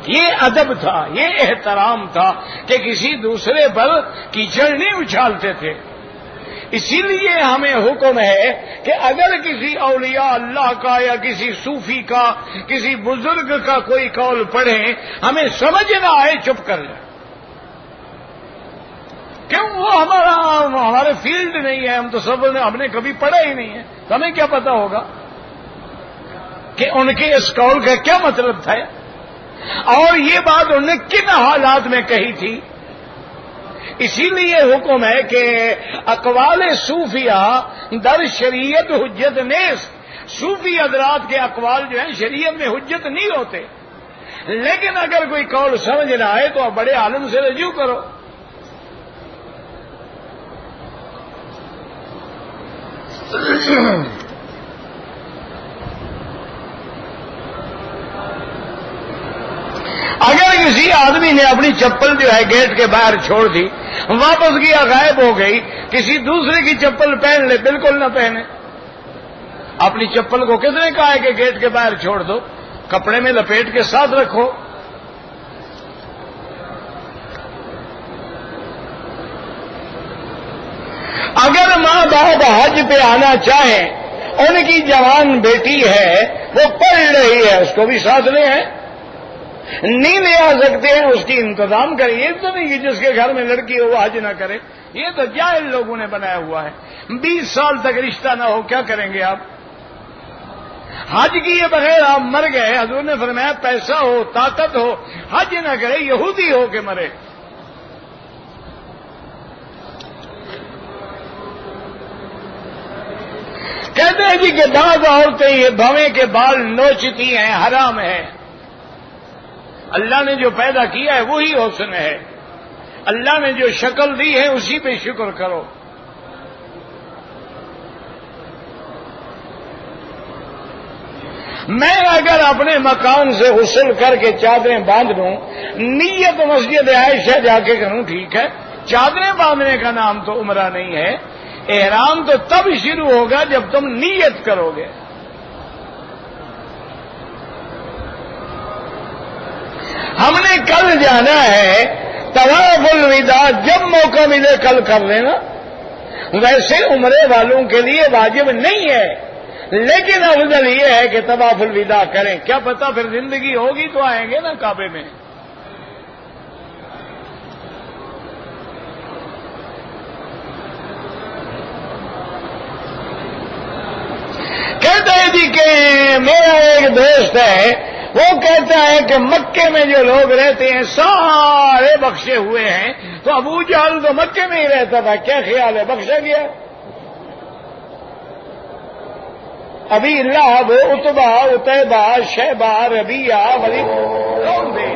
Speaker 1: یہ ادب تھا، یہ احترام تھا کہ کسی دوسرے پر کیچڑ نہیں اچھالتے تھے۔ اسی لیے ہمیں حکم ہے کہ اگر کسی اولیاء اللہ کا یا کسی صوفی کا، کسی بزرگ کا کوئی قول پڑھیں، ہمیں سمجھ نہ آئے چپ کر جائیں، کیوں؟ وہ ہمارے فیلڈ نہیں ہے، ہم تو ہم نے کبھی پڑھا ہی نہیں ہے، تو ہمیں کیا پتا ہوگا کہ ان کے اس قول کا کیا مطلب تھا، اور یہ بات انہوں نے کن حالات میں کہی تھی۔ اسی لیے حکم ہے کہ اقوال صوفیہ در شریعت حجت نیست، صوفی حضرات کے اقوال جو ہیں شریعت میں حجت نہیں ہوتے، لیکن اگر کوئی قول سمجھ نہ آئے تو آپ بڑے عالم سے رجوع کرو۔ اگر کسی آدمی نے اپنی چپل جو ہے گیٹ کے باہر چھوڑ دی، واپس گیا غائب ہو گئی، کسی دوسرے کی چپل پہن لے، بالکل نہ پہنے۔ اپنی چپل کو کس نے کہا ہے کہ گیٹ کے باہر چھوڑ دو؟ کپڑے میں لپیٹ کے ساتھ رکھو۔ اگر ماں باپ حج پہ آنا چاہیں، ان کی جوان بیٹی ہے وہ پڑھ رہی ہے، اس کو بھی ساتھ لے ہیں، نہیں لے آ سکتے ہیں اس کی انتظام کریں۔ یہ تو نہیں کہ جس کے گھر میں لڑکی ہو وہ حج نہ کرے، یہ تو جاہل لوگوں نے بنایا ہوا ہے۔ 20 سال تک رشتہ نہ ہو کیا کریں گے آپ؟ حج کیے بغیر آپ مر گئے، حضور نے فرمایا پیسہ ہو طاقت ہو حج نہ کرے، یہودی ہو کے مرے۔ کہتے ہیں جی کہ بعض عورتیں یہ بھویں کے بال نوچتی ہیں، حرام ہے۔ اللہ نے جو پیدا کیا ہے وہی حسن ہے، اللہ نے جو شکل دی ہے اسی پہ شکر کرو۔ میں اگر اپنے مکان سے غسل کر کے چادریں باندھ لوں، نیت مسجد عائشہ جا کے کروں، ٹھیک ہے، چادریں باندھنے کا نام تو عمرہ نہیں ہے۔ احرام تو تب شروع ہوگا جب تم نیت کرو گے۔ ہم نے کل جانا ہے طواف الوداع، جب موقع ملے کل کر لینا۔ ویسے عمرے والوں کے لیے واجب نہیں ہے، لیکن افضل یہ ہے کہ طواف الوداع کریں، کیا پتہ پھر زندگی ہوگی تو آئیں گے نا کعبے میں۔ بھی کہ میرا ایک دوست ہے وہ کہتا ہے کہ مکے میں جو لوگ رہتے ہیں سارے بخشے ہوئے ہیں، تو ابو جہل تو مکے میں ہی رہتا تھا، کیا خیال ہے بخشا گیا؟ ابھی لہب، اتبا، اتیبہ، شیبہ، ربیعہ، ولید کون تھے؟